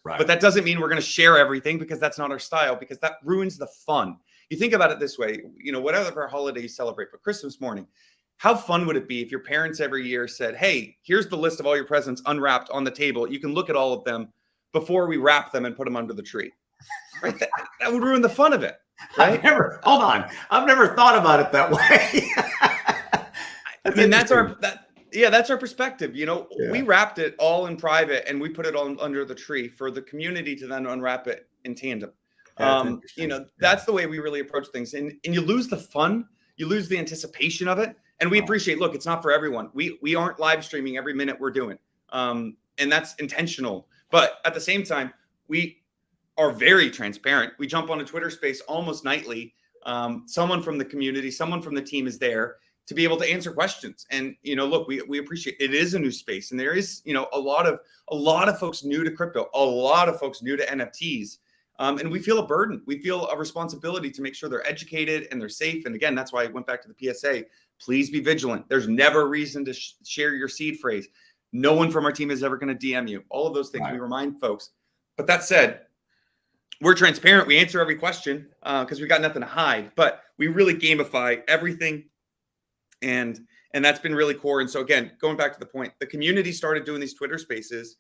Right. But that doesn't mean we're going to share everything, because that's not our style, because that ruins the fun. You think about it this way, whatever holiday you celebrate, but Christmas morning, how fun would it be if your parents every year said, hey, here's the list of all your presents unwrapped on the table. You can look at all of them before we wrap them and put them under the tree. Right? That would ruin the fun of it. Right? I've never thought about it that way. That's our perspective. We wrapped it all in private and we put it all under the tree for the community to then unwrap it in tandem. That's the way we really approach things. And you lose the fun, you lose the anticipation of it. And we appreciate, look, it's not for everyone. We aren't live streaming every minute we're doing. And that's intentional. But at the same time, we are very transparent. We jump on a Twitter space almost nightly. someone from the community, someone from the team is there to be able to answer questions. And, look, we appreciate it. It is a new space, and there is, a lot of folks new to crypto, a lot of folks new to NFTs. And we feel a burden. We feel a responsibility to make sure they're educated and they're safe. And again, that's why I went back to the PSA. Please be vigilant. There's never a reason to share your seed phrase. No one from our team is ever going to DM you. All of those things we remind folks. But that said, we're transparent. We answer every question because we got nothing to hide. But we really gamify everything. And that's been really core. And so again, going back to the point, the community started doing these Twitter spaces.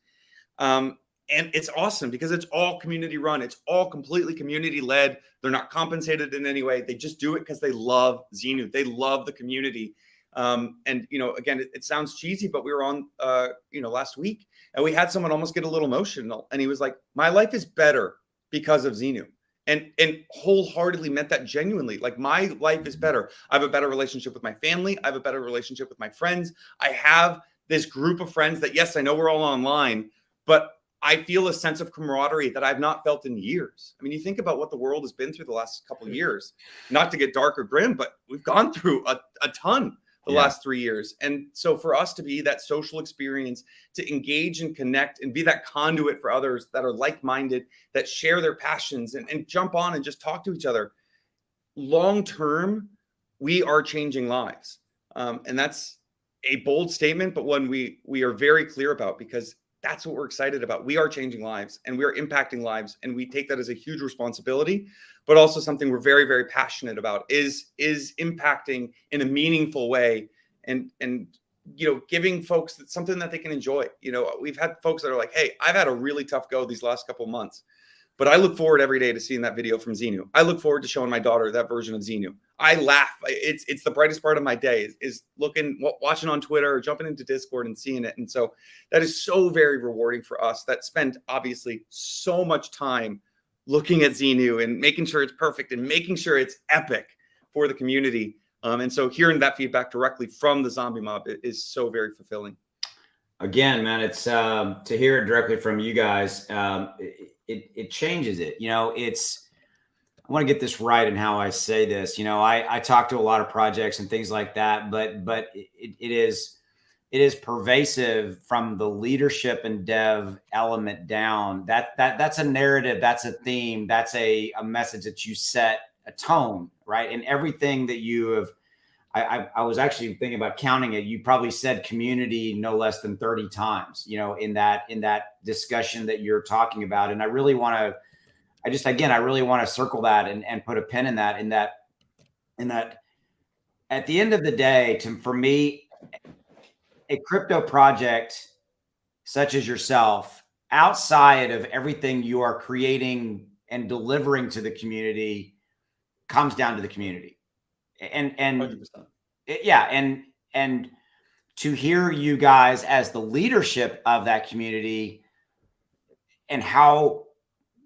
And it's awesome because it's all community run. It's all completely community led. They're not compensated in any way. They just do it because they love Zinu. They love the community. And, again, it sounds cheesy, but we were on, last week and we had someone almost get a little emotional. And he was like, my life is better because of Zinu. And wholeheartedly meant that genuinely. Like, my life is better. I have a better relationship with my family. I have a better relationship with my friends. I have this group of friends that, yes, I know we're all online, but I feel a sense of camaraderie that I've not felt in years. I mean, you think about what the world has been through the last couple of years, not to get dark or grim, but we've gone through a ton the last 3 years. And so for us to be that social experience, to engage and connect and be that conduit for others that are like-minded, that share their passions and jump on and just talk to each other, long-term, we are changing lives. And that's a bold statement, but one we are very clear about, because that's what we're excited about. We are changing lives and we are impacting lives. And we take that as a huge responsibility, but also something we're very, very passionate about is impacting in a meaningful way and giving folks something that they can enjoy. We've had folks that are like, hey, I've had a really tough go these last couple of months, but I look forward every day to seeing that video from Zinu. I look forward to showing my daughter that version of Zinu. I laugh. It's the brightest part of my day is watching on Twitter or jumping into Discord and seeing it. And so that is so very rewarding for us that spend obviously so much time looking at Zinu and making sure it's perfect and making sure it's epic for the community. And so hearing that feedback directly from the zombie mob is so very fulfilling. Again, man, it's to hear it directly from you guys. It changes it. I want to get this right in how I say this. I talk to a lot of projects and things like that, but it is pervasive from the leadership and dev element down. That's a narrative, that's a theme, that's a message that you set a tone, right? And everything that you have, I was actually thinking about counting it. You probably said community no less than 30 times, in that discussion that you're talking about. And I really want to, I really want to circle that and put a pin in that at the end of the day, for me, a crypto project such as yourself, outside of everything you are creating and delivering to the community, comes down to the community. And 100%. And to hear you guys as the leadership of that community and how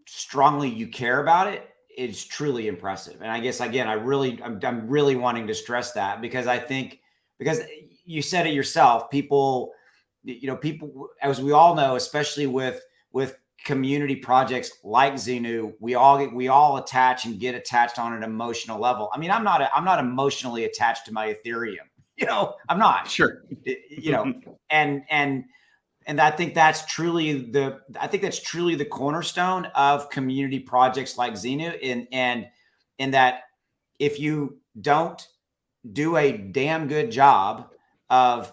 strongly you care about it is truly impressive. And I guess, again, I'm really wanting to stress that because you said it yourself, people, as we all know, especially with community projects like Zinu, we all attach and get attached on an emotional level. I mean, I'm not emotionally attached to my Ethereum, I'm not. Sure. And I think that's truly the cornerstone of community projects like Zinu, in that if you don't do a damn good job of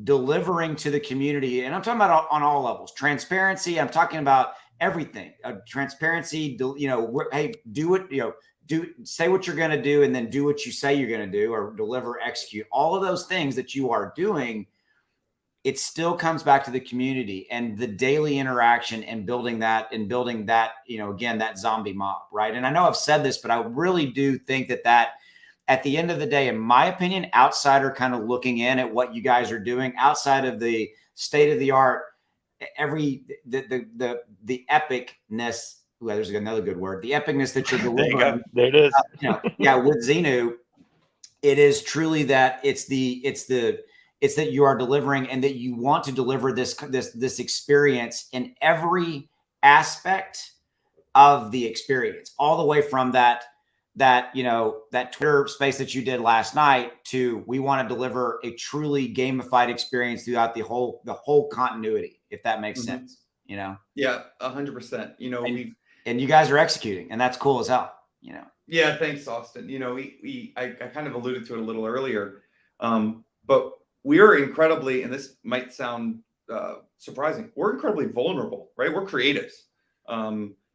delivering to the community, and I'm talking about on all levels, transparency, I'm talking about everything, transparency, hey, do it, say what you're going to do and then do what you say you're going to do, or deliver, execute, all of those things that you are doing. It still comes back to the community and the daily interaction and building that, again, that zombie mob, right? And I know I've said this, but I really do think that at the end of the day, in my opinion, outsider kind of looking in at what you guys are doing, outside of the state of the art, the epicness. Well, there's another good word. The epicness that you're delivering. There it is. With Zinu, it is truly that it's that you are delivering, and that you want to deliver this experience in every aspect of the experience, all the way from that that, you know, that Twitter space that you did last night to, we want to deliver a truly gamified experience throughout the whole continuity, if that makes sense, you know? Yeah, 100%. You know, and you guys are executing, and that's cool as hell, you know? Yeah, thanks, Austin. You know, I kind of alluded to it a little earlier, but we are incredibly, and this might sound surprising, we're incredibly vulnerable, right? We're creatives.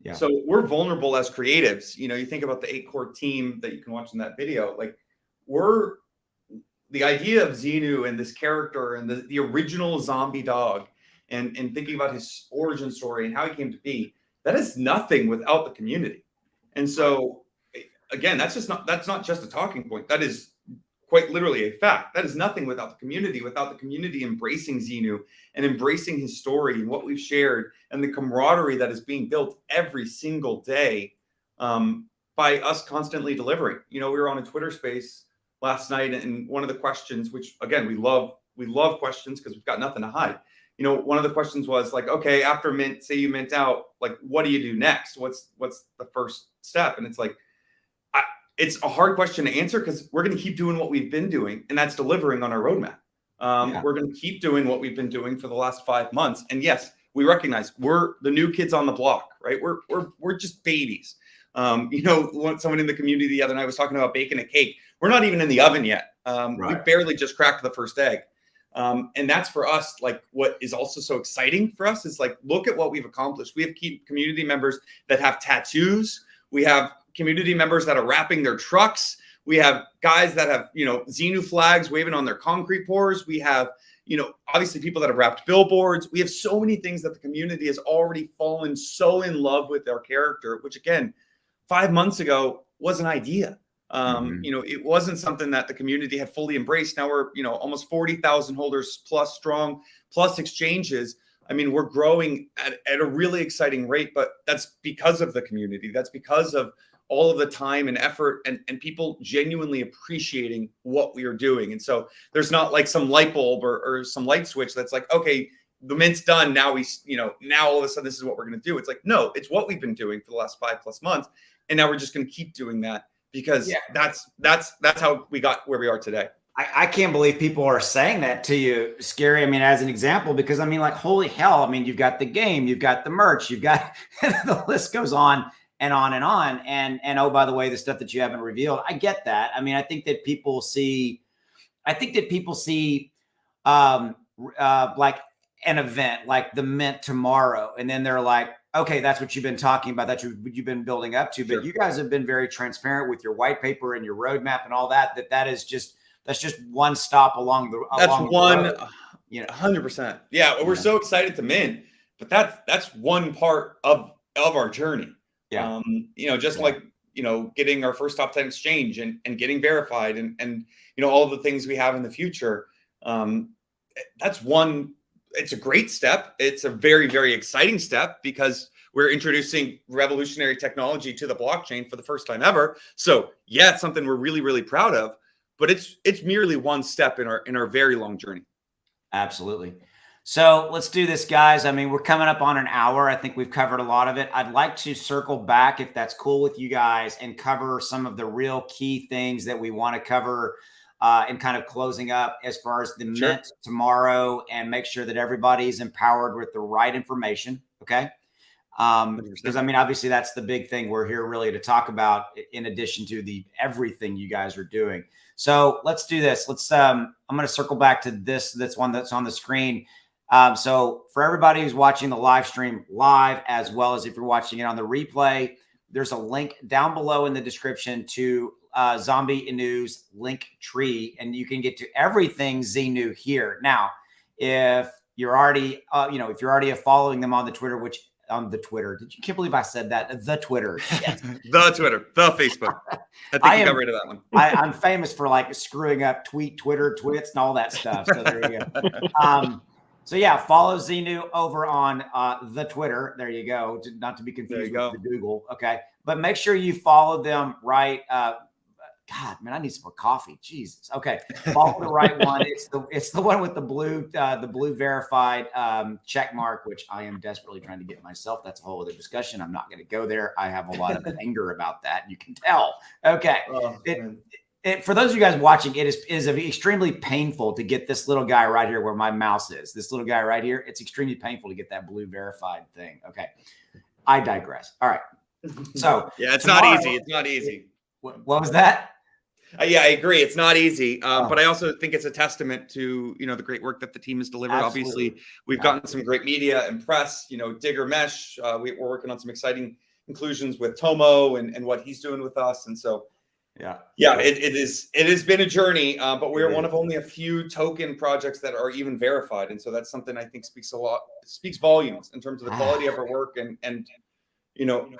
Yeah. So we're vulnerable as creatives. You know, you think about the 8-core team that you can watch in that video, like the idea of Zinu and this character and the original zombie dog and thinking about his origin story and how he came to be, that is nothing without the community. And so again, that's not just a talking point. That is quite literally a fact. That is nothing without the community embracing Zinu and embracing his story and what we've shared and the camaraderie that is being built every single day by us constantly delivering. You know, we were on a Twitter space last night, and one of the questions, which again, we love questions because we've got nothing to hide. You know, one of the questions was like, okay, after mint, say you mint out, like, what do you do next? What's the first step? And it's like, it's a hard question to answer because we're going to keep doing what we've been doing, and that's delivering on our roadmap. We're going to keep doing what we've been doing for the last 5 months. And yes, we recognize we're the new kids on the block, right? We're just babies. You know, someone in the community the other night was talking about baking a cake. We're not even in the oven yet. We barely just cracked the first egg. And that's for us, like, what is also so exciting for us is like, look at what we've accomplished. We have community members that have tattoos. We have community members that are wrapping their trucks. We have guys that have, you know, Zinu flags waving on their concrete pours. We have, you know, obviously people that have wrapped billboards. We have so many things that the community has already fallen so in love with their character, which again, 5 months ago was an idea. You know, it wasn't something that the community had fully embraced. Now we're, you know, almost 40,000 holders plus strong, plus exchanges. I mean, we're growing at a really exciting rate, but that's because of the community. That's because of all of the time and effort and people genuinely appreciating what we are doing. And so there's not like some light bulb or some light switch that's like, okay, the mint's done. Now now all of a sudden this is what we're going to do. It's like, no, it's what we've been doing for the last 5+ months. And now we're just going to keep doing that because that's how we got where we are today. I can't believe people are saying that to you, Scary. I mean, as an example, because I mean, like, holy hell. I mean, you've got the game, you've got the merch, you've got the list goes on and on and on. And oh, by the way, the stuff that you haven't revealed, I get that. I mean, I think that people see like an event like the mint tomorrow, and then they're like, okay, that's what you've been talking about, that you've been building up to. But you guys have been very transparent with your white paper and your roadmap and all that. That's just one stop along the. That's one, road, you know, 100%. Yeah, we're so excited to mint, but that's one part of our journey. Yeah. You know, just like, you know, getting our first top 10 exchange and getting verified and you know, all of the things we have in the future. That's one. It's a great step. It's a very, very exciting step because we're introducing revolutionary technology to the blockchain for the first time ever. So yeah, it's something we're really, really proud of, but it's merely one step in our very long journey. Absolutely. So let's do this, guys. I mean, we're coming up on an hour. I think we've covered a lot of it. I'd like to circle back, if that's cool with you guys, and cover some of the real key things that we want to cover and kind of closing up as far as the mint tomorrow, and make sure that everybody's empowered with the right information. Okay. Because I mean, obviously that's the big thing we're here really to talk about, in addition to everything you guys are doing. So let's do this. I'm going to circle back to this one that's on the screen. So for everybody who's watching the live stream live, as well as if you're watching it on the replay, there's a link down below in the description to Zombie Inu's link tree, and you can get to everything Zinu here. Now, if you're already, if you're already following them on the Twitter, can't believe I said that. The Twitter, the Twitter, the Facebook. I think you got rid of that one. I'm famous for like screwing up Twitter, twits, and all that stuff. So there you go. So yeah, follow Zinu over on the Twitter. There you go. Not to be confused with the Google. Okay. But make sure you follow them right. God, man, I need some more coffee. Jesus. Okay. Follow the right one. It's the one with the blue verified check mark, which I am desperately trying to get myself. That's a whole other discussion. I'm not going to go there. I have a lot of anger about that. You can tell. Okay. For those of you guys watching, it is extremely painful to get this little guy right here where my mouse is. This little guy right here. It's extremely painful to get that blue verified thing. Okay. I digress. All right. So yeah, it's not easy. It's not easy. What was that? Yeah, I agree. It's not easy, but I also think it's a testament to the great work that the team has delivered. Absolutely. Obviously, we've gotten some great media and press. Digger Mesh. We're working on some exciting inclusions with Tomo and what he's doing with us, and so it has been a journey. But we're one of only a few token projects that are even verified, and so that's something I think speaks volumes in terms of the quality of our work and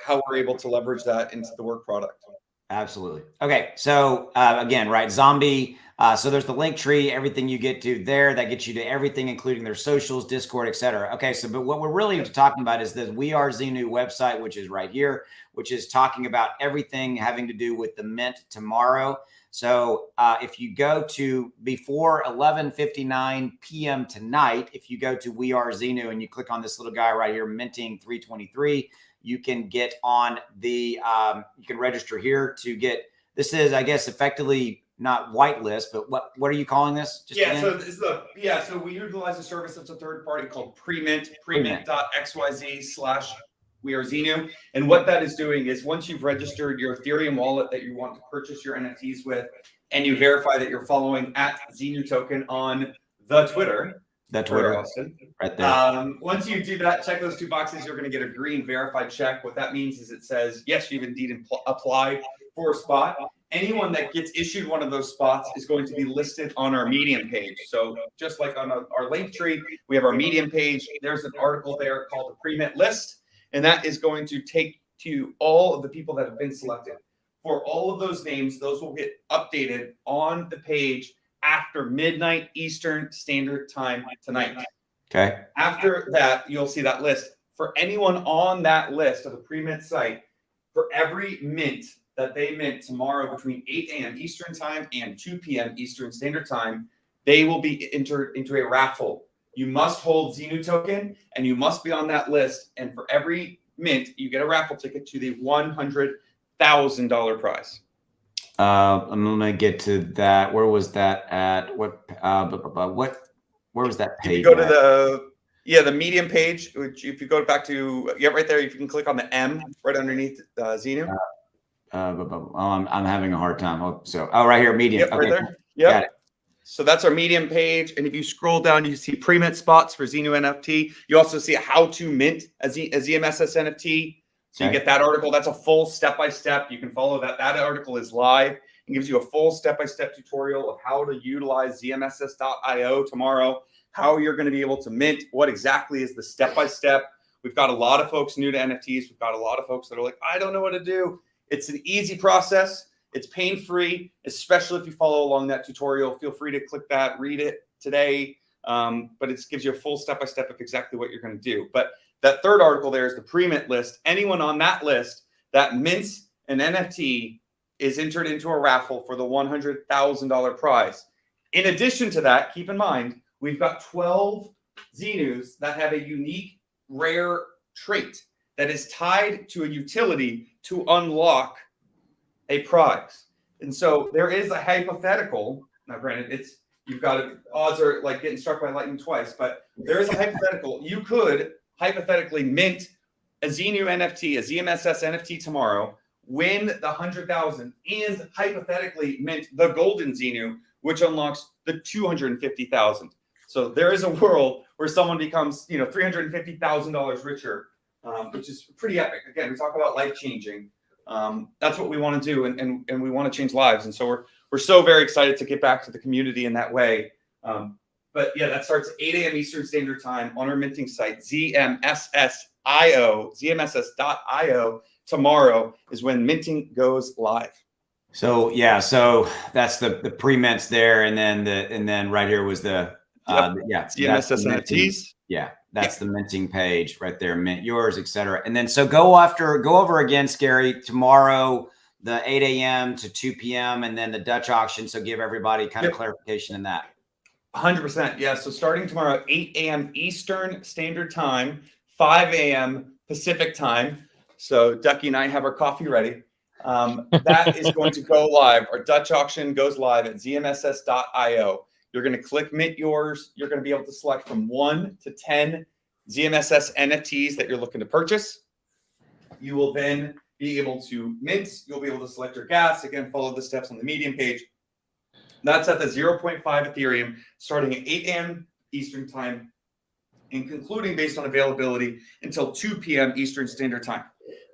how we're able to leverage that into the work product. Absolutely. Okay. So again, right. Zombie. So there's the link tree, everything you get to there that gets you to everything, including their socials, Discord, etc. Okay. So, but what we're really talking about is the We Are Zinu website, which is right here, which is talking about everything having to do with the mint tomorrow. So if you go to before 11:59 p.m. tonight, if you go to We Are Zinu and you click on this little guy right here, minting 323, you can get on the, you can register here to get, this is, I guess, effectively not whitelist, but what are you calling this? So we utilize a service that's a third party called Premint, premint.xyz/wearezinu. And what that is doing is once you've registered your Ethereum wallet that you want to purchase your NFTs with, and you verify that you're following at Zinu token on the Twitter, Austin. Right there. Once you do that, check those two boxes. You're going to get a green verified check. What that means is it says, yes, you've indeed applied for a spot. Anyone that gets issued one of those spots is going to be listed on our Medium page. So just like on our link tree, we have our Medium page. There's an article there called the Pre-Mint List, and that is going to take to all of the people that have been selected. For all of those names, those will get updated on the page after midnight Eastern Standard Time tonight. Okay. After that, you'll see that list. For anyone on that list of the pre-mint site, for every mint that they mint tomorrow between 8 a.m. Eastern Time and 2 p.m. Eastern Standard Time, they will be entered into a raffle. You must hold Zinu token, and you must be on that list. And for every mint, you get a raffle ticket to the $100,000 prize. I'm gonna get to that. Where was that at? Where was that page? If you go to the Medium page, which if you go back to right there, if you can click on the M right underneath Zinu. I'm having a hard time. Right here, Medium. Yep, right there. Yeah. So that's our Medium page, and if you scroll down, you see pre-mint spots for Zinu NFT. You also see how to mint a ZMSS NFT. So you get that article. That's a full step-by-step. You can follow that. That article is live and gives you a full step-by-step tutorial of how to utilize ZMSS.io tomorrow, how you're going to be able to mint, what exactly is the step-by-step. We've got a lot of folks new to NFTs. We've got a lot of folks that are like, I don't know what to do. It's an easy process. It's pain-free, especially if you follow along that tutorial. Feel free to click that, read it today. But it gives you a full step-by-step of exactly what you're going to do. But that third article there is the pre-mint list. Anyone on that list that mints an NFT is entered into a raffle for the $100,000 prize. In addition to that, keep in mind, we've got 12 Zinus that have a unique rare trait that is tied to a utility to unlock a prize. And so there is a hypothetical. Now, granted, odds are like getting struck by lightning twice, but there is a hypothetical. You could hypothetically mint a Zinu NFT, a ZMSS NFT tomorrow, win the 100,000, and hypothetically mint the golden Zinu, which unlocks the 250,000. So there is a world where someone becomes, $350,000 richer, which is pretty epic. Again, we talk about life changing. That's what we want to do, and we want to change lives. And so we're so very excited to get back to the community in that way. But yeah, that starts at 8 a.m. Eastern Standard Time on our minting site, ZMSS.io. Tomorrow is when minting goes live. So that's the pre-mints there, and then right here was the ZMSS NFTs. Yeah, that's the minting page right there. Mint yours, etc. And then so go over again, Scary, tomorrow. the 8 a.m. to 2 p.m. and then the Dutch auction. So give everybody kind of clarification in that. 100%. Yeah. So starting tomorrow, 8 a.m. Eastern Standard Time, 5 a.m. Pacific Time. So Ducky and I have our coffee ready. That is going to go live. Our Dutch auction goes live at zmss.io. You're going to click mint yours. You're going to be able to select from 1 to 10 ZMSS NFTs that you're looking to purchase. You will then be able to mint. You'll be able to select your gas. Again, follow the steps on the Medium page. That's at the 0.5 Ethereum, starting at 8 a.m. Eastern Time and concluding based on availability until 2 p.m. Eastern Standard Time.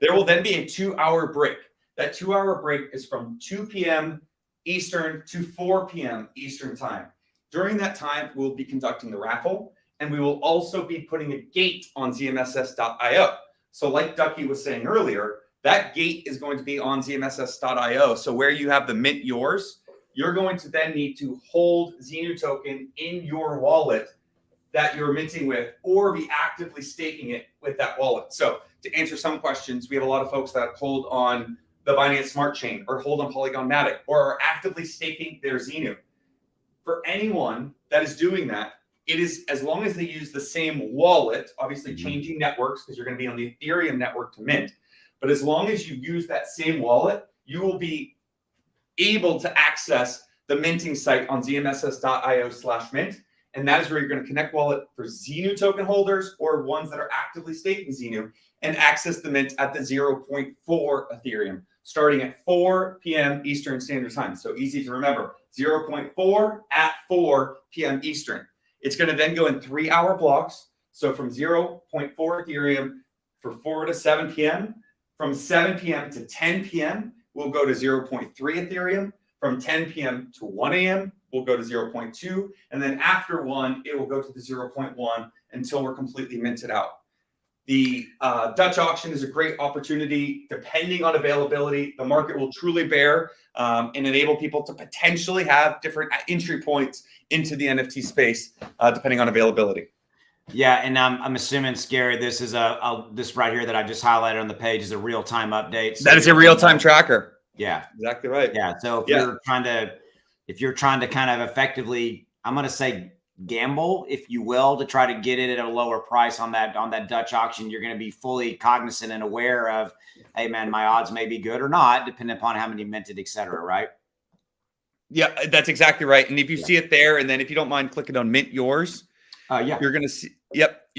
There will then be a 2-hour break. That 2-hour break is from 2 p.m. Eastern to 4 p.m. Eastern Time. During that time, we'll be conducting the raffle, and we will also be putting a gate on zmss.io. So like Ducky was saying earlier, that gate is going to be on zmss.io. So where you have the mint yours, you're going to then need to hold Zinu token in your wallet that you're minting with, or be actively staking it with that wallet. So to answer some questions, we have a lot of folks that hold on the Binance Smart Chain or hold on Polygon Matic or are actively staking their Zinu. For anyone that is doing that, it is as long as they use the same wallet, obviously changing networks because you're going to be on the Ethereum network to mint. But as long as you use that same wallet, you will be able to access the minting site on zmss.io/mint. And that is where you're going to connect wallet for Zinu token holders or ones that are actively staking Zinu and access the mint at the 0.4 Ethereum, starting at 4 p.m. Eastern Standard Time. So easy to remember, 0.4 at 4 p.m. Eastern. It's going to then go in 3-hour blocks. So from 0.4 Ethereum for 4 to 7 p.m. From 7 p.m. to 10 p.m., we'll go to 0.3 Ethereum. From 10 p.m. to 1 a.m., we'll go to 0.2. And then after 1, it will go to the 0.1 until we're completely minted out. The Dutch auction is a great opportunity. Depending on availability, the market will truly bear and enable people to potentially have different entry points into the NFT space, depending on availability. Yeah, and I'm assuming, Scary, this is this right here that I just highlighted on the page is a real-time update. So that is a real-time tracker. Yeah, exactly right. Yeah, so if you're trying to kind of effectively, I'm going to say gamble, if you will, to try to get it at a lower price on that Dutch auction, you're going to be fully cognizant and aware of, hey man, my odds may be good or not, depending upon how many minted, et cetera, right? Yeah, that's exactly right. And if you see it there, and then if you don't mind clicking on mint yours, you're going to see,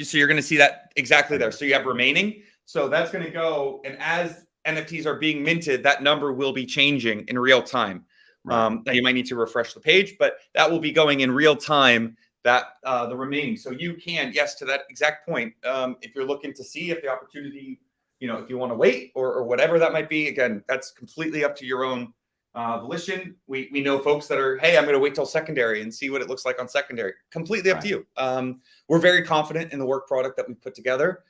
so you're going to see that exactly there. So you have remaining. So that's going to go, and as NFTs are being minted, that number will be changing in real time. Now you might need to refresh the page, but that will be going in real time, that the remaining. So you can, yes, to that exact point, if you're looking to see if the opportunity, if you want to wait or whatever that might be, again, that's completely up to your own volition. We know folks that are, hey, I'm going to wait till secondary and see what it looks like on secondary. Completely up to you. We're very confident in the work product that we've put together.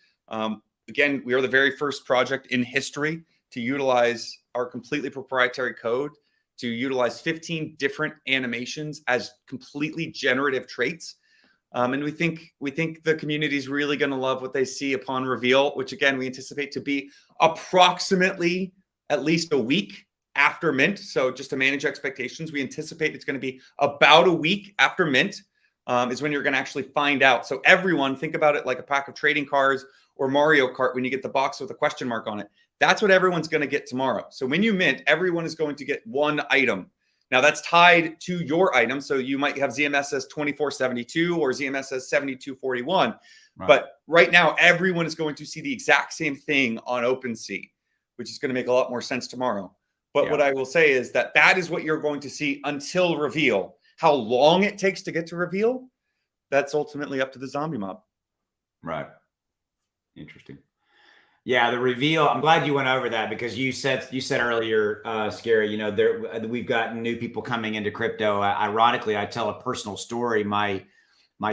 Again, we are the very first project in history to utilize our completely proprietary code, to utilize 15 different animations as completely generative traits. And we think the community is really going to love what they see upon reveal, which again, we anticipate to be approximately at least a week after mint. So just to manage expectations, we anticipate it's going to be about a week after mint is when you're going to actually find out. So everyone, think about it like a pack of trading cards or Mario Kart when you get the box with a question mark on it. That's what everyone's going to get tomorrow. So when you mint, everyone is going to get one item. Now that's tied to your item. So you might have ZMSS 2472 or ZMSS 7241. Right. But right now, everyone is going to see the exact same thing on OpenSea, which is going to make a lot more sense tomorrow. But what I will say is that is what you're going to see until reveal. How long it takes to get to reveal, that's ultimately up to the zombie mob. Right. Interesting. Yeah, the reveal. I'm glad you went over that because you said earlier, Scary, we've got new people coming into crypto. Ironically, I tell a personal story. My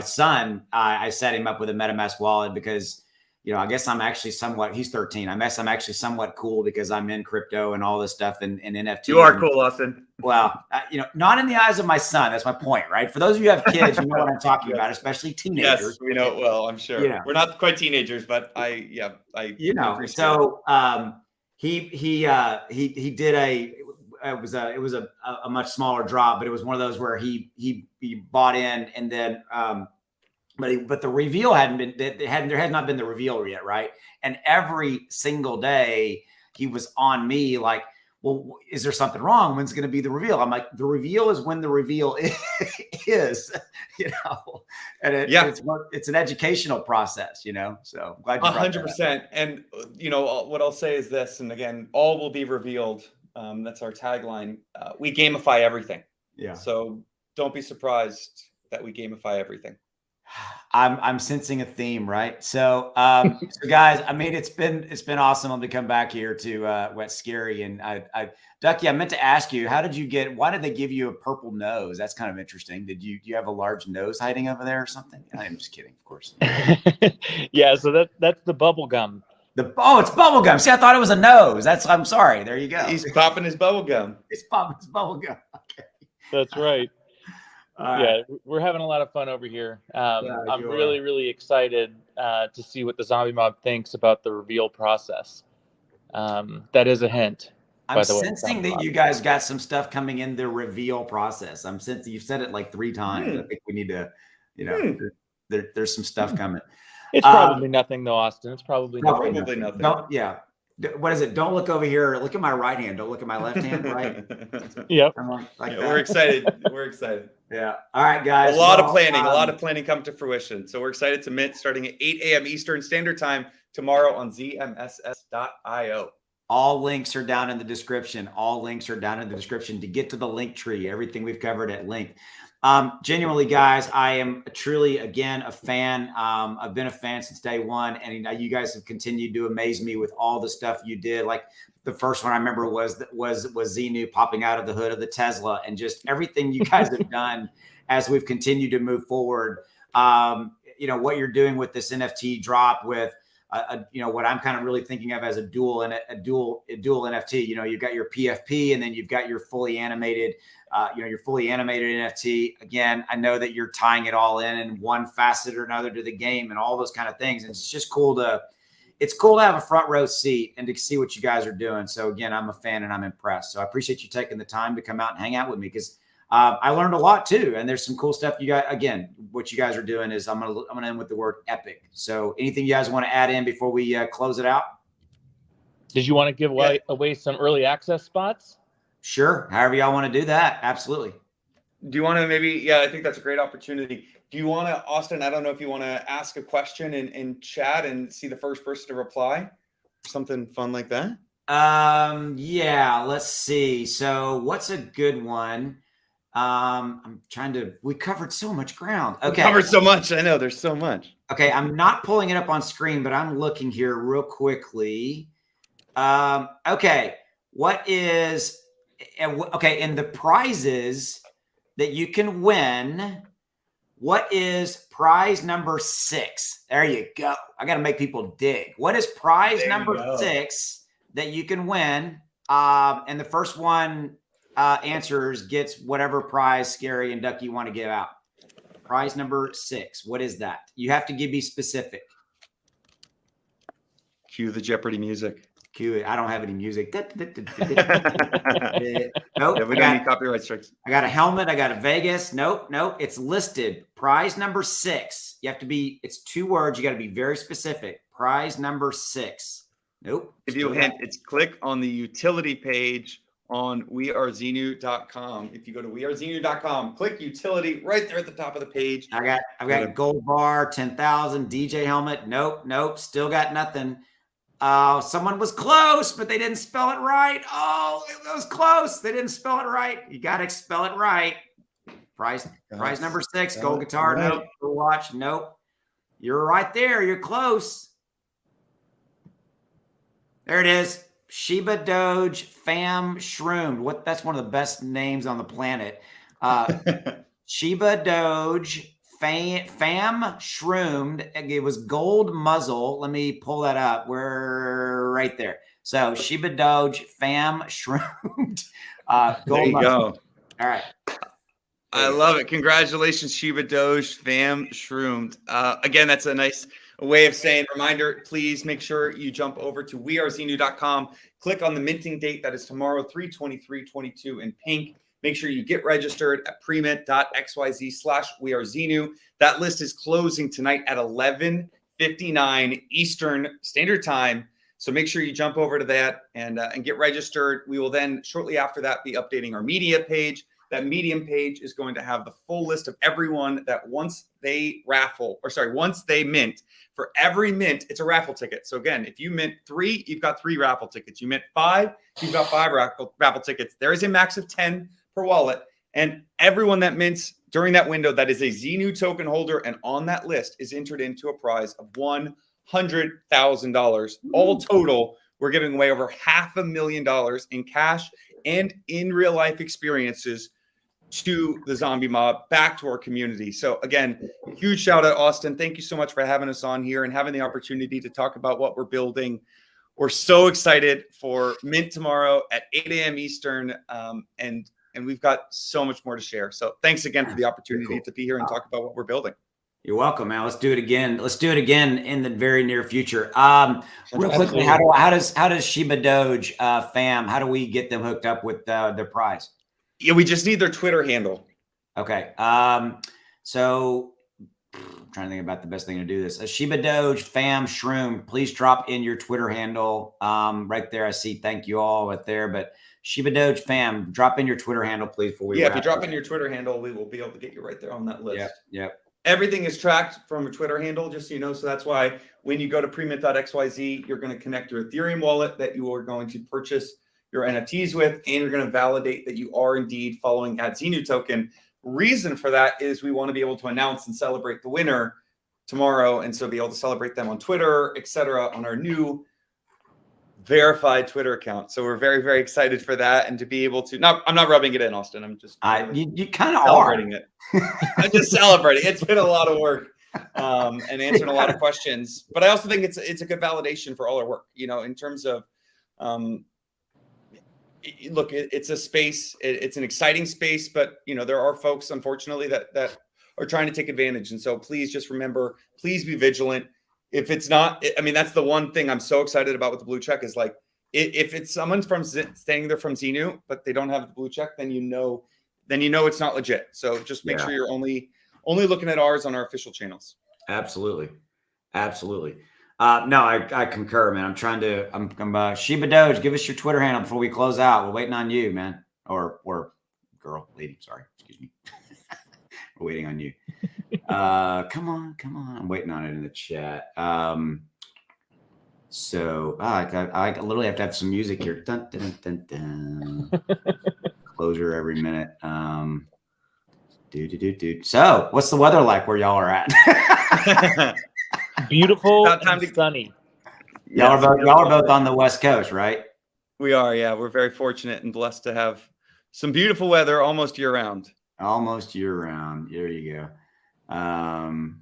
son, I set him up with a MetaMask wallet because, I guess I'm actually he's 13. I guess I'm actually somewhat cool because I'm in crypto and all this stuff and NFT. You are cool, Austin. Well, not in the eyes of my son. That's my point, right? For those of you who have kids, you know what I'm talking about, especially teenagers. Yes, we know it well, I'm sure. We're not quite teenagers, but I so he did it was a much smaller drop, but it was one of those where he bought in and then but the reveal there had not been the reveal yet, right? And every single day he was on me like, well, is there something wrong? When's going to be the reveal? I'm like, the reveal is when the reveal is, and it's an educational process, so I'm glad you 100%. And, what I'll say is this, and again, all will be revealed. That's our tagline. We gamify everything. Yeah. So don't be surprised that we gamify everything. I'm sensing a theme, right? So, so guys, I mean, it's been awesome to come back here to Wet Scary. And Ducky, I meant to ask you, why did they give you a purple nose? That's kind of interesting. Do you have a large nose hiding over there or something? I'm just kidding, of course. Yeah, so that's the bubble gum. It's bubble gum. See, I thought it was a nose. I'm sorry. There you go. He's popping his bubble gum. He's popping his bubble gum. Okay. That's right. Yeah, we're having a lot of fun over here. I'm really, really excited to see what the zombie mob thinks about the reveal process. That is a hint. I'm sensing that you guys got some stuff coming in the reveal process. I'm sensing you've said it like 3 times. I think we need to, there's some stuff coming. It's probably nothing though, Austin. It's probably nothing. What is it? Don't look over here. Look at my right hand. Don't look at my left hand. Right. Yep. We're excited. We're excited. Yeah. All right, guys. A lot of planning come to fruition. So we're excited to mint starting at 8 a.m. Eastern Standard Time tomorrow on zmss.io. All links are down in the description. To get to the link tree. Everything we've covered at length. Genuinely, guys, I am truly, again, a fan. I've been a fan since day one, and you guys have continued to amaze me with all the stuff you did. Like the first one I remember was Zinu popping out of the hood of the Tesla, and just everything you guys have done as we've continued to move forward. What you're doing with this NFT drop with, what I'm kind of really thinking of as a dual NFT. You've got your PFP, and then you've got your fully animated. Your fully animated NFT. Again, I know that you're tying it all in one facet or another to the game and all those kind of things. And it's just cool to have a front row seat and to see what you guys are doing. So again, I'm a fan and I'm impressed. So I appreciate you taking the time to come out and hang out with me because I learned a lot too. And there's some cool stuff what you guys are doing is I'm gonna end with the word epic. So anything you guys want to add in before we close it out? Did you want to give away some early access spots? Sure. However y'all want to do that. Absolutely. Do you want to I think that's a great opportunity. Do you want to, Austin, I don't know if you want to ask a question in chat and see the first person to reply? Something fun like that? Yeah, let's see. So what's a good one? We covered so much ground. Okay. We covered so much. I know there's so much. Okay. I'm not pulling it up on screen, but I'm looking here real quickly. Okay. In the prizes that you can win, what is prize number 6? There you go. I got to make people dig. What is prize number 6 that you can win? And the first one answers gets whatever prize Scary and Ducky want to give out. Prize number 6. What is that? You have to be specific. Cue the Jeopardy music. I don't have any music. Nope. Yeah, we don't need copyright strikes. I got a helmet. I got a Vegas. Nope. It's listed. Prize number 6. It's 2 words. You got to be very specific. Prize number 6. Nope. Give you a hint. It's click on the utility page on wearezinu.com. If you go to wearezinu.com, click utility right there at the top of the page. I've got a gold bar, 10,000 DJ helmet. Nope. Still got nothing. Someone was close, but they didn't spell it right. Oh, it was close. They didn't spell it right. You got to spell it right. Prize number 6, gold guitar. Right. Nope. Gold watch. Nope. You're right there. You're close. There it is. Shiba Doge Fam Shroomed. That's one of the best names on the planet. Shiba Doge Fam Shroomed. It was gold muzzle. Let me pull that up. We're right there. So Shiba Doge Fam Shroomed. Gold there you muzzle. Go. All right. I love it. Congratulations, Shiba Doge Fam Shroomed. Again, that's a nice way of saying reminder. Please make sure you jump over to wearezinu.com. click on the minting date. That is tomorrow, 3/23/22 in pink. Make sure you get registered at premint.xyz/wearezinu. That list is closing tonight at 11:59 Eastern Standard Time. So make sure you jump over to that and get registered. We will then shortly after that be updating our media page. That Medium page is going to have the full list of everyone that once they mint, for every mint, it's a raffle ticket. So again, if you mint 3, you've got 3 raffle tickets. You mint 5, you've got 5 raffle tickets. There is a max of 10 per wallet. And everyone that mints during that window that is a Zinu token holder and on that list is entered into a prize of $100,000. All total, we're giving away over $500,000 in cash and in real life experiences to the zombie mob, back to our community. So again, huge shout out, Austin. Thank you so much for having us on here and having the opportunity to talk about what we're building. We're so excited for Mint tomorrow at 8 a.m. Eastern. And we've got so much more to share. So thanks again for the opportunity to be here and talk about what we're building. You're welcome, man. Let's do it again. Let's do it again in the very near future. Real quickly, how does Shiba Doge fam? How do we get them hooked up with their prize? Yeah, we just need their Twitter handle. Okay. So I'm trying to think about the best thing to do this. A Shiba Doge fam shroom, please drop in your Twitter handle. Right there, I see. Thank you all right there. But Shiba Doge fam, drop in your Twitter handle, please. Before we if you drop in your Twitter handle, we will be able to get you right there on that list. Yep. Everything is tracked from a Twitter handle, just so you know. So that's why when you go to premint.xyz, you're going to connect your Ethereum wallet that you are going to purchase your NFTs with, and you're going to validate that you are indeed following @Zinu token. Reason for that is we want to be able to announce and celebrate the winner tomorrow, and so be able to celebrate them on Twitter, etc., on our new verified Twitter account. So we're very, very excited for that, and to be able to. I'm not rubbing it in, Austin. I'm just you kind of celebrating it. I'm just celebrating. It's been a lot of work and answering a lot of questions, but I also think it's a good validation for all our work. In terms of. Look, it's a space. It's an exciting space, but there are folks, unfortunately, that are trying to take advantage. And so, please just remember, please be vigilant. If it's not, that's the one thing I'm so excited about with the blue check is like, if it's someone staying there from Zinu, but they don't have the blue check, then it's not legit. So just make sure you're only looking at ours on our official channels. Absolutely. No, I concur, man. I'm Shiba Doge, give us your Twitter handle before we close out. We're waiting on you, man. Or lady, sorry. Excuse me. We're waiting on you. Come on. I'm waiting on it in the chat. So I literally have to have some music here. Dun, dun, dun, dun. Closure every minute. So what's the weather like where y'all are at? Beautiful and sunny. Y'all are both on the West Coast, right? We are, yeah. We're very fortunate and blessed to have some beautiful weather almost year round. Almost year round. There you go. I'll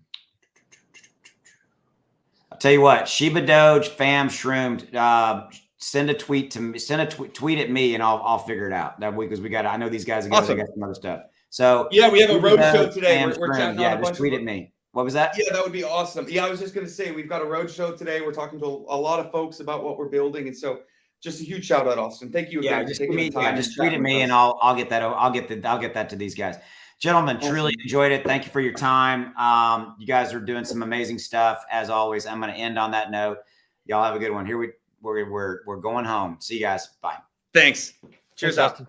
tell you what, Shiba Doge fam shroomed. Send a tweet to me. Tweet at me, and I'll figure it out that week because I know these guys got some other stuff. So yeah, we have a road show today. We're chatting on a bunch just tweet at me. What was that? Yeah, that would be awesome. Yeah, I was just going to say we've got a road show today. We're talking to a lot of folks about what we're building, and so just a huge shout out, Austin. Thank you again for taking the time. Just tweet at me, and I'll get that. I'll get that to these guys. Gentlemen, truly enjoyed it. Thank you for your time. You guys are doing some amazing stuff as always. I'm going to end on that note. Y'all have a good one. We're going home. See you guys. Bye. Thanks. Cheers, Austin.